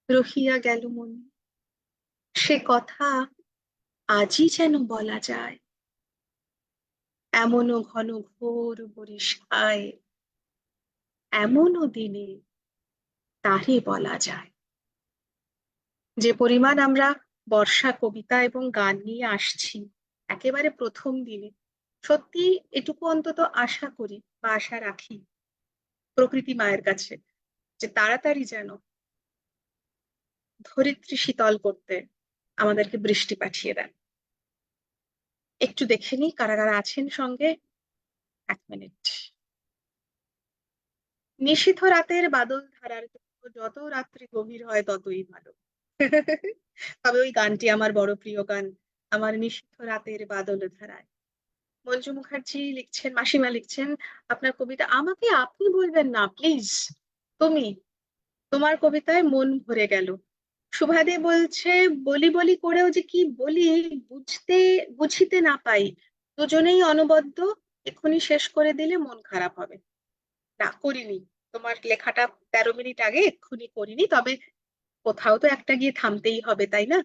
রহিয়া গেল মনে, সে কথা আজই যেন বলা যায়। এমনও ঘন ঘোর বরিশায়, এমনও দিনে তারে বলা যায়। যে পরিমাণ আমরা বর্ষা কবিতা এবং গান নিয়ে আসছি একেবারে প্রথম দিনে, সত্যি এটুকু অন্তত আশা করি বা আশা রাখি প্রকৃতি মায়ের কাছে, যে তাড়াতাড়ি যেন ধরিত্রী শীতল করতে আমাদেরকে বৃষ্টি পাঠিয়ে দেন। একটু দেখে নি কারা কারা আছেন সঙ্গে। 1 মিনিট। নিশীথ রাতের বাদল ধারার জন্য যত রাত্রি গভীর হয় ততই ভালো। তবে ওই গানটি আমার বড় প্রিয় গান, আমার নিশীথ রাতের বাদল ধারায়। মঞ্জু মুখার্জি লিখছেন, মাসিমা লিখছেন, আপনার কবিতা, আমাকে আপনি বলবেন না প্লিজ, তুমি, তোমার কবিতায় মন ভরে গেল। সুভাদে বলছে, বলি বলি করেও যে কি বলি, বুঝতে বুঝিতে না পাই, দুজনেই অনবদ্য, এক্ষুনি শেষ করে দিলে মন খারাপ হবে। না, করিনি। তোমার লেখাটা 13 মিনিট আগে এক্ষুনি করিনি, তবে কোথাও তো একটা গিয়ে থামতেই হবে, তাই না?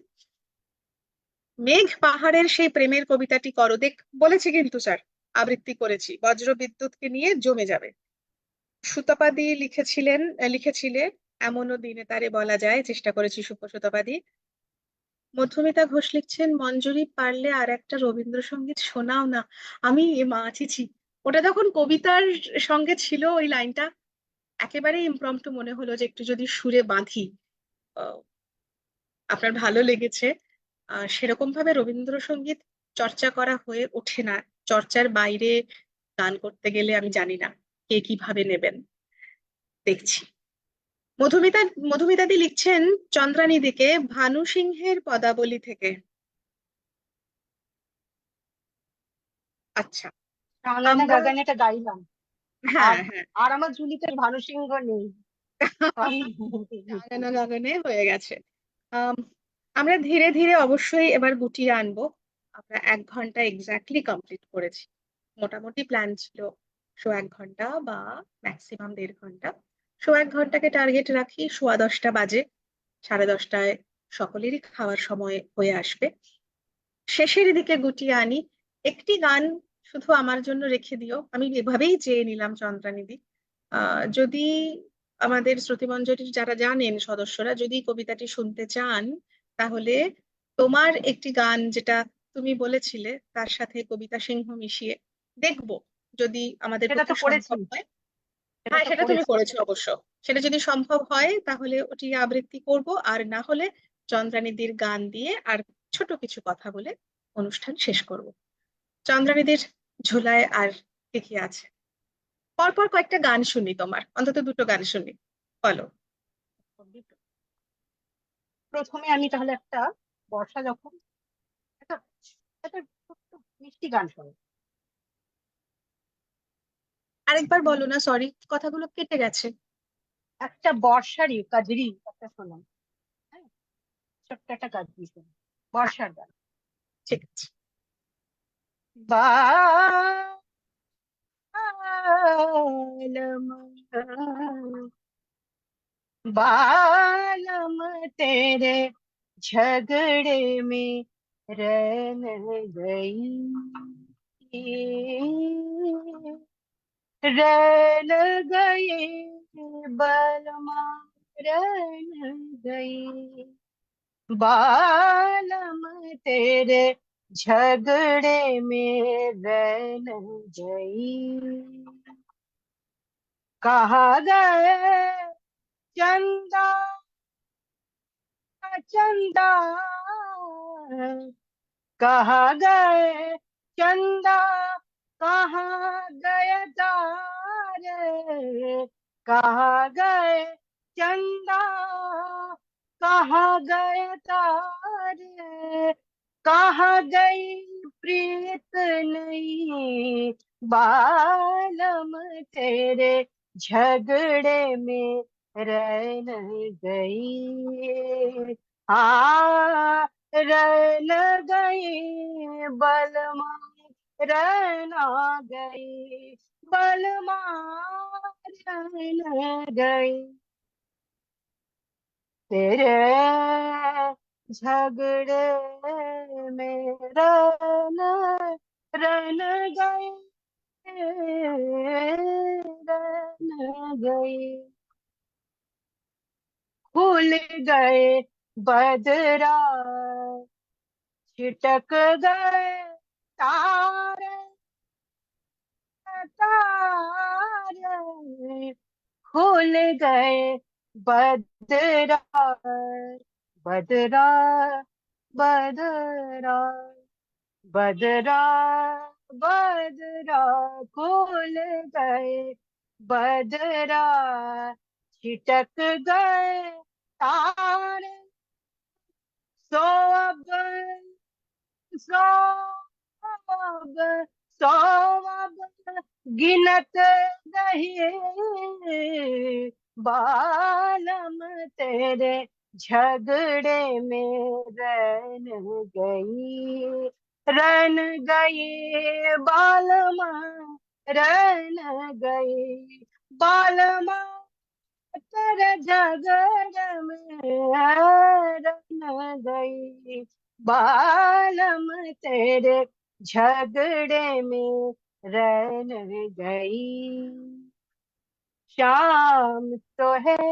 মেঘ পাহাড়ের সেই প্রেমের কবিতাটি করো, দেখ বলেছি কিন্তু স্যার, আবৃত্তি করেছি, বজ্র বিদ্যুৎকে নিয়ে জমে যাবে। সুতপাদি লিখেছিলে, এমনও দিনে তারে বলা যায়, চেষ্টা করেছি সুতপাদি। মধুমিতা ঘোষ লিখছেন, মঞ্জুরি পারলে আর একটা রবীন্দ্রসঙ্গীত শোনাও না। আমি এ মা ছিছি, ওটা যখন কবিতার সঙ্গে ছিল ওই লাইনটা, একেবারে ইমপ্রম্পটু মনে হলো যে একটু যদি সুরে বাঁধি। আহ, আপনার ভালো লেগেছে। সেরকম ভাবে রবীন্দ্রসঙ্গীত চর্চা করা হয়ে ওঠে না। চর্চার বাইরে গান করতে গেলে আমি জানি না কে কিভাবে নেবেন, দেখছি। মধুমিতা মধুমিতাদি লিখছেন চন্দ্রানিধিকে, ভানু সিংহের পদাবলী থেকে। আচ্ছা। টাঙ্গানা আমরা, গাগানেটা গাইলাম। হ্যাঁ আর হ্যাঁ, আর আমার ঝুলিতে ভানু সিংহ নেই, সরি। গাগানা গাগানে হয়ে গেছে। আম, আমরা ধীরে ধীরে অবশ্যই এবার গুটিয়ে আনবো। আমরা 1 ঘন্টা এক্স্যাক্টলি কমপ্লিট করেছি। মোটামুটি প্ল্যান ছিল 1.25 ঘন্টা বা ম্যাক্সিমাম 1.5 ঘন্টা। 1.25 ঘন্টাকে টার্গেট রাখি, 10:15 বাজে, 10:30টায় সকলেরই খাওয়ার সময় হয়ে আসবে। শেষের দিকে গুটিয়ে আনি, একটি গান শুধু আমার জন্য রেখে দিও, আমি এভাবেই চেয়ে নিলাম চন্দ্রানিধি। যদি আমাদের শ্রুতিমঞ্জরির যারা জানেন সদস্যরা যদি কবিতাটি শুনতে চান, তাহলে তোমার একটি গান যেটা তুমি বলেছিলে তার সাথে কবিতা সিংহ মিশিয়ে দেখবো, যদি আমাদের সেটা তো পক্ষে করেছি, সম্ভব হয়। সেটা হ্যাঁ, তো সেটা তুমি করেছি। করেছো অবশ্য। সেটা যদি সম্ভব হয় তাহলে ওটি আবৃত্তি করব, আর না হলে চন্দ্রানিধির গান দিয়ে আর ছোট কিছু কথা বলে অনুষ্ঠান শেষ করব। চন্দ্রানিধির ঝোলায় আর কি কি আছে? পরপর কয়েকটা গান শুনি, তোমার অন্তত দুটো গান শুনি, বলো। প্রথমে আমি তাহলে একটা, বর্ষা যখন, একটা একটা ছোট্ট মিষ্টি গান শোনো। আরেকবার বলো না, সরি, কথাগুলো কেটে গেছে। একটা বর্ষারই কাজরি একটা শোনো। হ্যাঁ, ছোট্ট একটা কাজরি শোনো, হ্যাঁ, বর্ষার গান। ঠিক আছে। बालम बालम तेरे झगड़े में रन गई, रन गई बलमा, रन गई बालम तेरे झगड़े में रन गई। कहा गए चंदा, चंदा कहा गए चंदा, कहाँ गए तारे, कहा गए चंदा, कहाँ गए तारे, कहाँ गई प्रीत नहीं बालम तेरे झगड़े में रह गई। रन गई बलमा, रन गई बलमा, रन गई तेरे झगड़े में रन, रन गई, रन गई। भूल गए बदरा, छिटक गए तारे, तारे खुल गए बदरा, बदरा, बदरा, बदरा, बदरा खुल गए बदरा छिटक गए तारे, सो अब सो अब सो अब गिनत रही बालम तेरे झगड़े में रन गई बालमा, रन गई बालमा तेरे झगड़ में रन गई, बालम तेरे झगड़े में रन गई। शाम तो है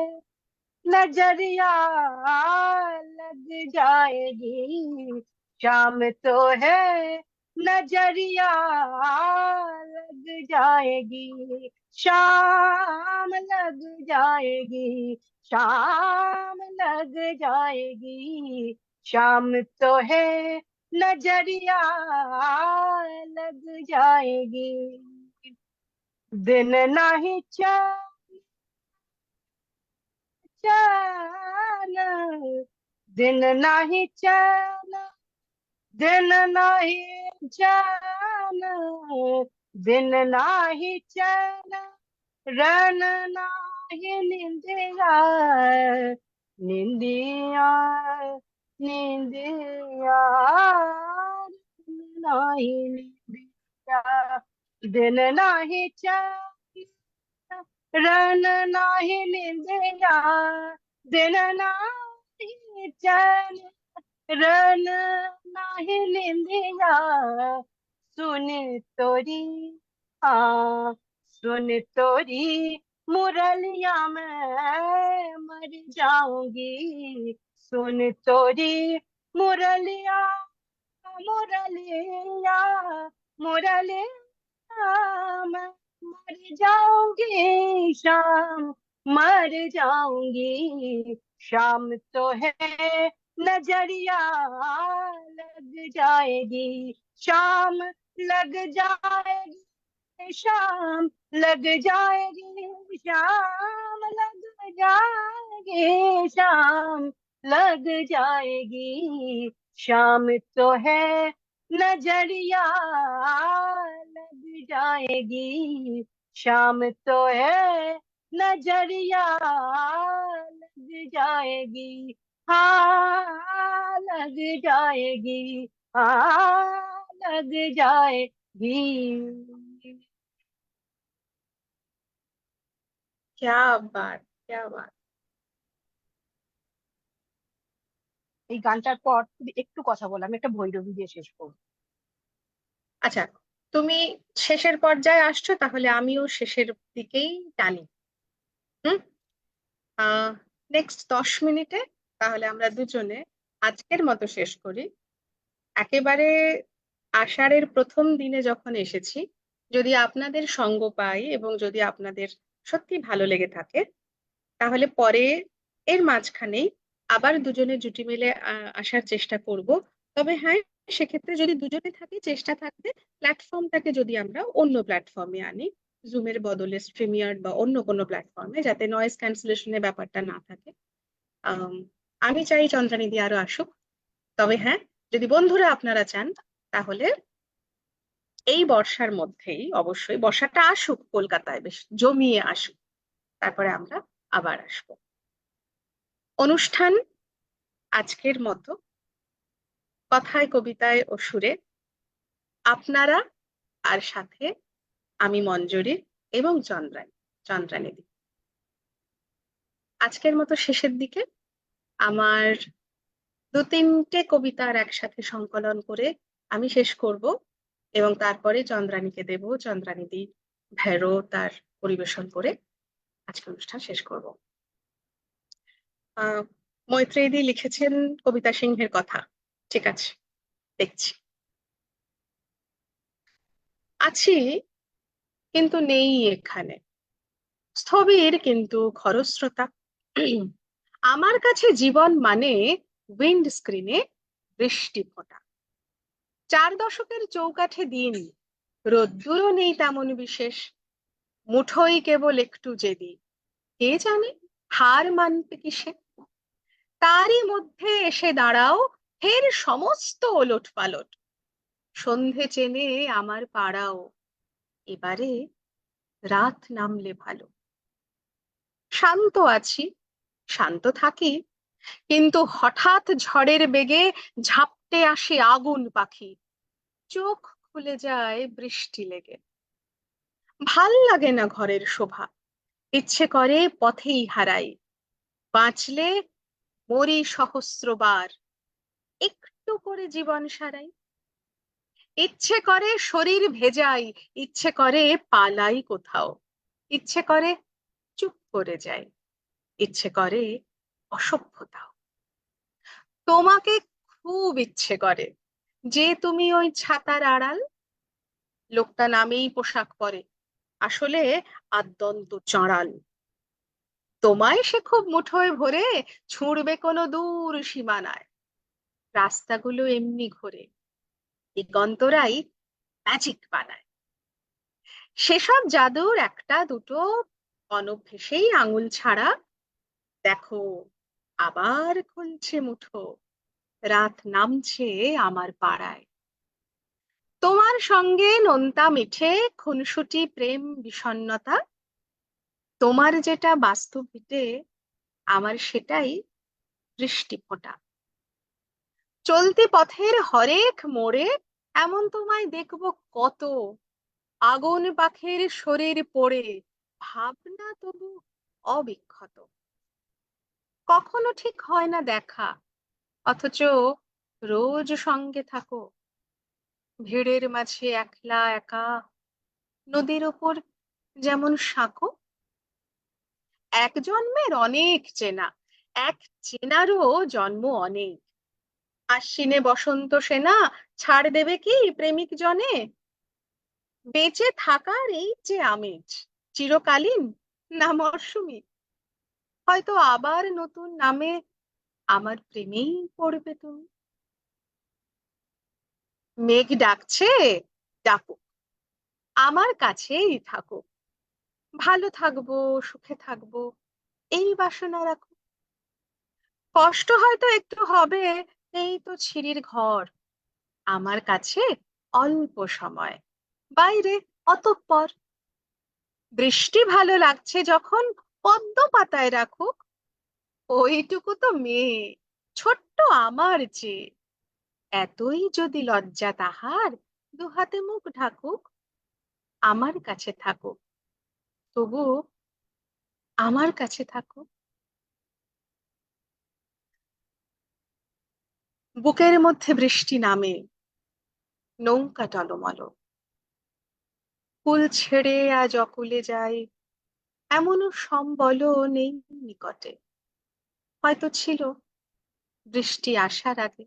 नजरिया लग जाएगी, शाम तो है नजरिया लग जाएगी, शाम लग जाएगी, शाम लग जाएगी, शाम तो है नजरिया लग जाएगी। दिन नहीं चैन, दिन नहीं चैन, दिन नहीं चैन, दिन नहीं चैन, रन नाही निंदिया, निंदिया निंदिया नाही निंदिया, दिन नाही चैन, रन नाही निंदिया, दिन नाही चैन, रन नाही निंदिया, सुन तोरी हाँ, सुन तोरी मुरलिया मैं मर जाऊंगी, सुन तोरी मुरलिया, मुरलिया मुरलिया मैं मर जाऊंगी, शाम मर जाऊंगी, शाम तो है नजरिया लग जाएगी, शाम लग जाएगी, शाम लग जाएगी, शाम लग जाएगी, शाम लग जाएगी, शाम तो है नजरिया लग जाएगी, शाम तो है नजरिया लग जाएगी, हाँ लग जाएगी, हाँ लग जाएगी। क्या बात, क्या बात। এই গানটার পর তুমি একটু কথা বলো, আমি একটা ভৈরবী দিয়ে শেষ করবো। আচ্ছা, তুমি শেষের পর্যায়ে আসছো, তাহলে আমিও শেষের দিকেই টানি। হুম। নেক্সট 10 মিনিটে তাহলে আমরা দুজনে আজকের মতো শেষ করি। একেবারে আষাঢ়ের প্রথম দিনে যখন এসেছি, যদি আপনাদের সঙ্গ পাই এবং যদি আপনাদের সত্যি ভালো লেগে থাকে, তাহলে পরে এর মাঝখানেই আবার দুজনে জুটি মিলে আসার চেষ্টা করব। তবে হ্যাঁ, সেক্ষেত্রে যদি দুজনে থাকি, চেষ্টা থাকবে প্ল্যাটফর্মটাকে যদি আমরা অন্য প্ল্যাটফর্মে আনি, জুমের বদলে স্ট্রিমিয়ার্ড বা অন্য কোনো প্ল্যাটফর্মে, যাতে নয়েজ ক্যান্সেলেশনের ব্যাপারটা না থাকে। আমি চাই চন্দ্রানিধি আরো আসুক। তবে হ্যাঁ, যদি বন্ধুরা আপনারা চান, তাহলে এই বর্ষার মধ্যেই, অবশ্যই বর্ষাটা আসুক, কলকাতায় বেশ জমিয়ে আসুক, তারপরে আমরা আবার আসবো। অনুষ্ঠান আজকের মতো কথায়, কবিতায় ও সুরে আপনারা, আর সাথে আমি মঞ্জুরি এবং চন্দ্রানিধি। আজকের মতো শেষের দিকে আমার 2-3টে কবিতার একসাথে সংকলন করে আমি শেষ করব, এবং তারপরে চন্দ্রানীকে দেব, চন্দ্রানিধি ভেরো তার পরিবেশন করে আজকে অনুষ্ঠান শেষ করব। মৈত্রেয়ীদি লিখেছেন কবিতা সিংহের কথা। ঠিক আছে, দেখছি। আছি কিন্তু নেই এখানে, স্থবির কিন্তু খরস্রোতা। আমার কাছে জীবন মানে উইন্ড স্ক্রিনে বৃষ্টি ফোঁটা। 4 দশকের চৌকাঠে দিন, রোদ্দুরও নেই তেমন বিশেষ। মুঠোই কেবল একটু জেদি, কে জানে হার মানবে কিসে। তারই মধ্যে এসে দাঁড়াও ফের সমস্ত ওলট পালট, সন্ধে চেনে আমার পাড়াও, এবারে রাত নামলে ভালো। শান্ত আছি, শান্ত থাকি, কিন্তু হঠাৎ ঝড়ের বেগে ঝাপটে আসে আগুন পাখি, চোখ খুলে যায় বৃষ্টি লেগে। ভাল লাগে না ঘরের শোভা, ইচ্ছে করে পথেই হারাই, বাঁচলে মরি সহস্রবার, একটু করে জীবন সারাই। ইচ্ছে করে শরীর ভেজাই, ইচ্ছে করে পালাই কোথাও, ইচ্ছে করে চুপ করে যাই, ইচ্ছে করে অসভ্যতাও। তোমাকে খুব ইচ্ছে করে যে তুমি ওই ছাতার আড়াল, লোকটা নামেই পোশাক পরে, আসলে আদ্যন্ত চাঁড়াল। তোমায় সে খুব মুঠোয় ভরে ছুঁড়বে কোনো দূর সীমানায়, রাস্তাগুলো এমনি ঘোরে, দিগন্তরাই ম্যাজিক বানায়। সেসব জাদুর একটা দুটো অনভ্যেসেই আঙুল ছাড়া, দেখো আবার খুলছে মুঠো, রাত নামছে আমার পাড়ায়। তোমার সঙ্গে নোনতা মিঠে খুনসুটি প্রেম বিষণ্ণতা, তোমার যেটা বাস্তব ভিটে, আমার সেটাই বৃষ্টি ফোঁটা। চলতি পথের হরেক মোড়ে এমন তোমায় দেখব কত, আগুন পাখির শরীর পড়ে ভাবনা তবু অবিক্ষত। কখনো ঠিক হয় না দেখা, অথচ রোজ সঙ্গে থাকো, ভিড়ের মাঝে একলা একা, নদীর ওপর যেমন সাঁকো। এক জন্মের অনেক চেনা, এক চেনারও জন্ম অনেক, আশ্বিনে বসন্ত সেনা ছাড় দেবে কি প্রেমিক জনে। বেঁচে থাকার এই যে আমেজ, চিরকালীন না মরশুমি, হয়তো আবার নতুন নামে আমার প্রেমেই পড়বে তুমি। মেঘ ডাকছে, ডাকুক, আমার কাছেই থাকো, ভালো থাকবো, সুখে থাকবো, এই বাসনা রাখো। কষ্ট হয়তো একটু হবে, এই তো ছিঁড়ির ঘর, আমার কাছে অল্প সময়, বাইরে অতঃপর। বৃষ্টি ভালো লাগছে যখন পদ্ম পাতায় রাখুক, ওইটুকু তো মেয়ে, ছোট্ট আমার চেয়ে, এতই যদি লজ্জা তাহার, দুহাতে মুখ ঢাকুক, আমার কাছে থাকুক, তবু আমার কাছে থাকুক। বুকের মধ্যে বৃষ্টি নামে, নৌকা টলমল, কুল ছেড়ে আজ অকুলে যায়, এমনও সম্বল নেই নিকটে, হয়তো ছিল বৃষ্টি আসার আগে।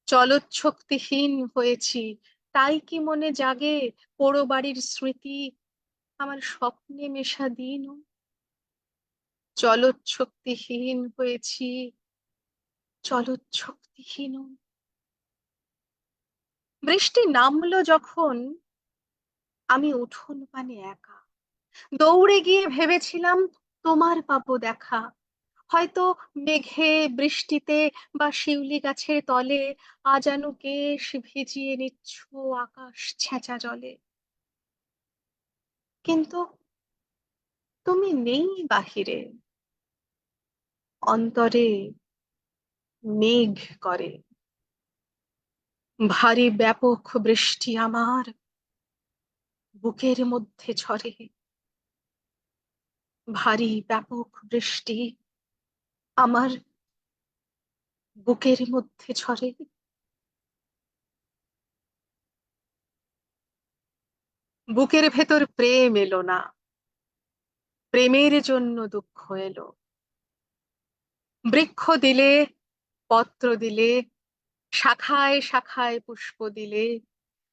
চলৎশক্তিহীন হয়েছি, তাই কি মনে জাগে পোড়ো বাড়ির স্মৃতি, আমার স্বপ্নে মেশা দিন। চলৎশক্তিহীন হয়েছি, চলৎশক্তিহীন। বৃষ্টি নামলো যখন আমি উঠোন পানে একা, দৌড়ে গিয়ে ভেবেছিলাম তোমার পাবো দেখা, হয়তো মেঘে বৃষ্টিতে বা শিউলি গাছের তলে আজানু কেশ ভিজিয়ে নিচ্ছ আকাশ ছেঁচা জলে। কিন্তু তুমি নেই বাহিরে, অন্তরে মেঘ করে, ভারী ব্যাপক বৃষ্টি আমার বুকের মধ্যে ঝরে, ভারী ব্যাপক বৃষ্টি আমার বুকের মধ্যে ঝরে। বুকের ভেতর প্রেম এলো না, প্রেমের জন্য দুঃখ এলো। বৃক্ষ দিলে, পত্র দিলে, শাখায় শাখায় পুষ্প দিলে,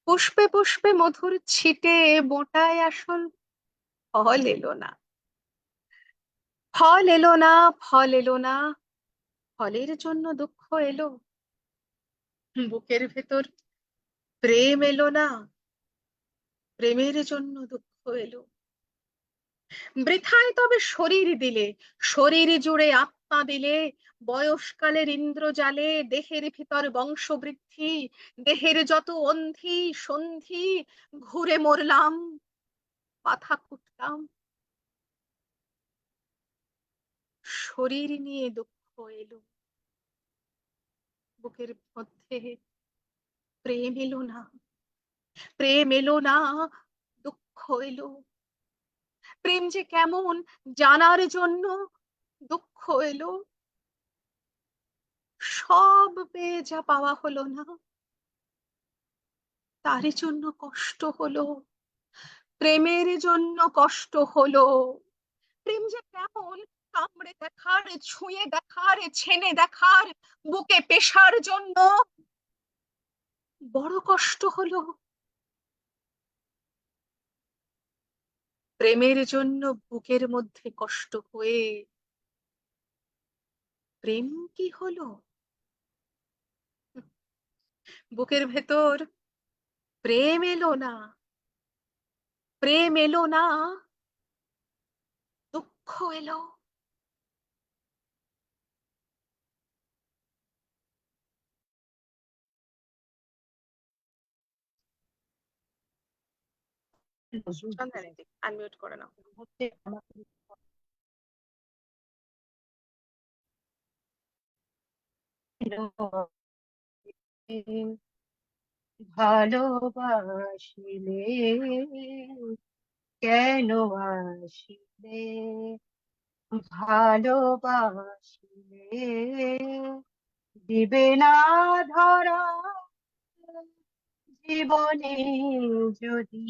পুষ্পে পুষ্পে মধুর ছিটে মোটায় আসল ফল এলো না। ফল এলো না, ফল এলো না, ফলের জন্য দুঃখ এলো। বুকের ভেতর প্রেম এলো না, প্রেমের জন্য দুঃখ এলো। বৃথায় তবে শরীর দিলে, শরীর জুড়ে আত্মা দিলে, বয়সকালের ইন্দ্রজালে দেহের ভিতর বংশবৃদ্ধি, দেহের যত অন্ধি সন্ধি, ঘুরে মরলাম, পাথা কুটলাম। শরীর নিয়ে দুঃখ এলো, বুকের মধ্যে প্রেম এলো না, প্রেম এলো না, দুঃখ এলো। প্রেম যে কেমন জানার জন্য দুঃখ এলো, সব পেয়ে যা পাওয়া হলো না, তার জন্য কষ্ট হলো, প্রেমের জন্য কষ্ট হলো। প্রেম যে কেমন কামড়ে দেখার, ছুঁয়ে দেখার, ছেনে দেখার, বুকে পেশার জন্য বড় কষ্ট হলো। প্রেমের জন্য বুকের মধ্যে কষ্ট হয়ে প্রেম কি হলো? বুকের ভেতর প্রেম এলো না, প্রেম এলো না, দুঃখ এলো। নজরুল সন্ধ্যা আনমিউট করে নাও। হচ্ছে আমাকে ভালোবাসিলে কেন আসিলে, ভালোবাসিলে দিবে না ধরা, জীবনে যদি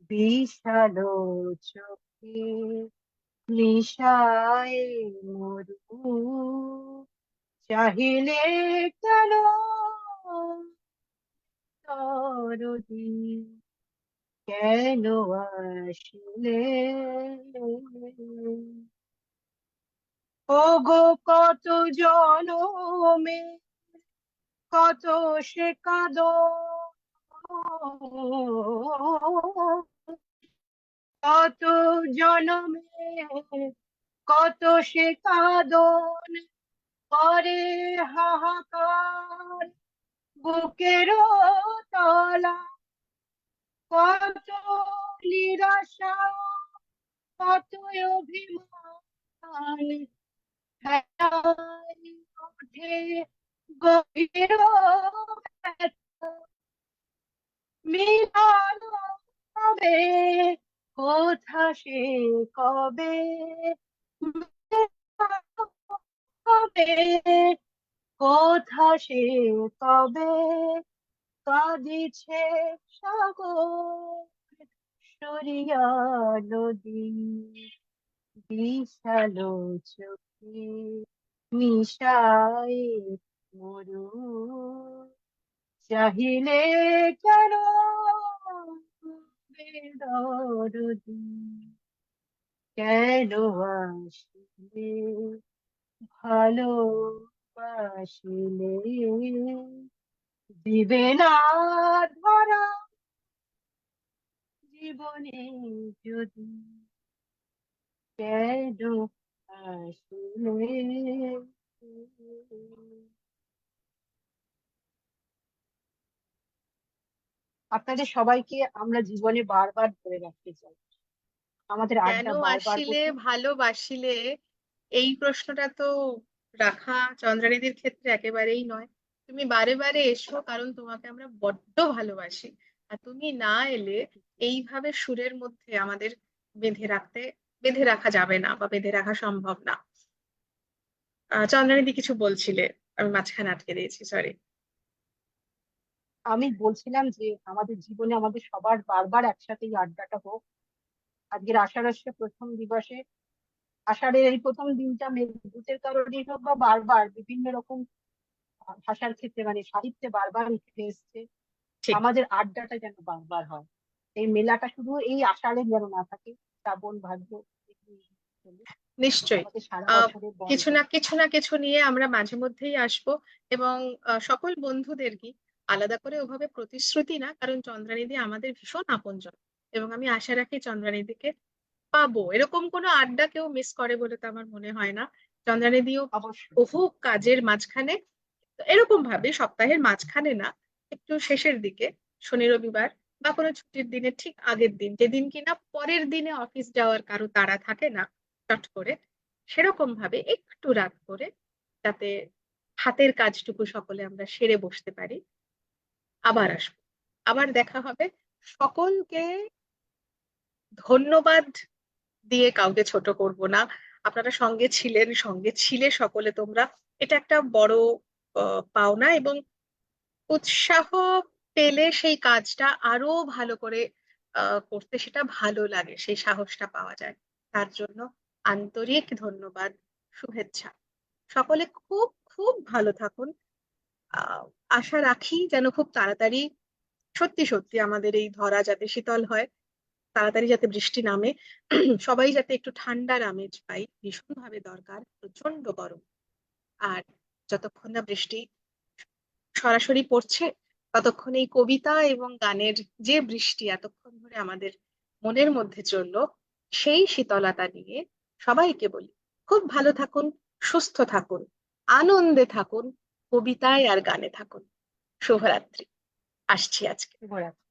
বিষালো চোখে নিশায় মরু, চাহিলে কেন তরদি, কেন আসিলে। ওগো কত জনমে কত সে কাঁদন, কত জনমে কত সে কাঁদন, করে হাহাকার বুকের তলা, কত নিরাশা কত অভিমান, হেলায় ওঠে গভীর ব্যথা, মিলন হবে কোথা সে কবে, হবে কোথা সে কবে, কাঁদিছে সাগর সরিয়া নদী, বিষালো চোখে নিশায় মরু, চাহিলে কেন বেদরদি, কেন আসিলে ভালোবাসিলে দিবে না ধরা, জীবনে যদি কেন আসিলে। আপনাদের সবাইকে আমরা জীবনে বারবার ধরে রাখতে চাই, আমাদের কেন আড্ডা বারবার আসিলে বসুক। ভালোবাসিলে, এই প্রশ্নটা তো রাখা চন্দ্রানীদির ক্ষেত্রে একেবারেই নয়। তুমি বারে বারে এসো, কারণ তোমাকে আমরা বড্ড ভালোবাসি। আর তুমি না এলে এইভাবে সুরের মধ্যে আমাদের বেঁধে রাখতে, বেঁধে রাখা যাবে না বা বেঁধে রাখা সম্ভব না। চন্দ্রানীদি কিছু বলছিলে, আমি মাঝখানে আটকে দিয়েছি, সরি। আমি বলছিলাম যে আমাদের জীবনে আমাদের সবার বারবার একসাথে এই আড্ডাটা হোক। আজকের আষাঢ় মাসের প্রথম দিবসে, আষাঢ়ের এই প্রথম দিনটা মেঘদূতের কারণেই হোক বা বারবার বিভিন্ন রকম ভাষার ক্ষেত্রে মানে সাহিত্যে বারবার উঠে এসছে, ঠিক। আমাদের আড্ডাটা যেন বারবার হয়। এই মেলাটা শুধু এই আষাঢ়ে যেন না থাকে, শ্রাবণ ভাদ্র এগিয়ে চলুক, নিশ্চয়ই। আমাদের সারা আহ বছরের কিছু বন্ধ। না কিছু না কিছু নিয়ে আমরা মাঝে মধ্যেই আসবো। এবং সকল বন্ধুদের কি আলাদা করে ওভাবে প্রতিশ্রুতি না, কারণ চন্দ্রানিধি আমাদের ভীষণ আপনজন। এবং আমি আশা রাখি চন্দ্রানিধিকে পাবো, এরকম কোনো আড্ডা কেউ মিস করে বলে তো আমার মনে হয় না। চন্দ্রানিধিও অবশ্যই। বহু কাজের মাঝখানে, তো এরকম ভাবে সপ্তাহের মাঝখানে না, একটু শেষের দিকে, শনি রবিবার বা কোনো ছুটির দিনে ঠিক আগের দিন, যেদিন কিনা পরের দিনে অফিস যাওয়ার কারো তাড়া থাকে না চট করে, সেরকম ভাবে একটু রাত করে, যাতে হাতের কাজটুকু সকলে আমরা সেরে বসতে পারি। আবার আসবো, আবার দেখা হবে। সকলকে ধন্যবাদ দিয়ে কাউকে ছোট করব না। আপনারা সঙ্গে ছিলেন, সঙ্গে ছিলে সকলে তোমরা, এটা একটা বড় পাওনা, এবং উৎসাহ পেলে সেই কাজটা আরো ভালো করে করতে সেটা ভালো লাগে, সেই সাহসটা পাওয়া যায়। তার জন্য আন্তরিক ধন্যবাদ, শুভেচ্ছা। সকলে খুব খুব ভালো থাকুন। আহ আশা রাখি যেন খুব তাড়াতাড়ি সত্যি সত্যি আমাদের এই ধরা যাতে শীতল হয়, তাড়াতাড়ি যাতে বৃষ্টি নামে, সবাই যাতে একটু ঠান্ডার আমেজ পাই, ভীষণ ভাবে দরকার, প্রচন্ড গরম। আর যতক্ষণ না বৃষ্টি সরাসরি পড়ছে, ততক্ষণ এই কবিতা এবং গানের যে বৃষ্টি এতক্ষণ ধরে আমাদের মনের মধ্যে চললো, সেই শীতলতা নিয়ে সবাইকে বলি, খুব ভালো থাকুন, সুস্থ থাকুন, আনন্দে থাকুন, কবিতায় আর গানে থাকুন। শুভরাত্রি। আসছি আজকে। শুভরাত্রি।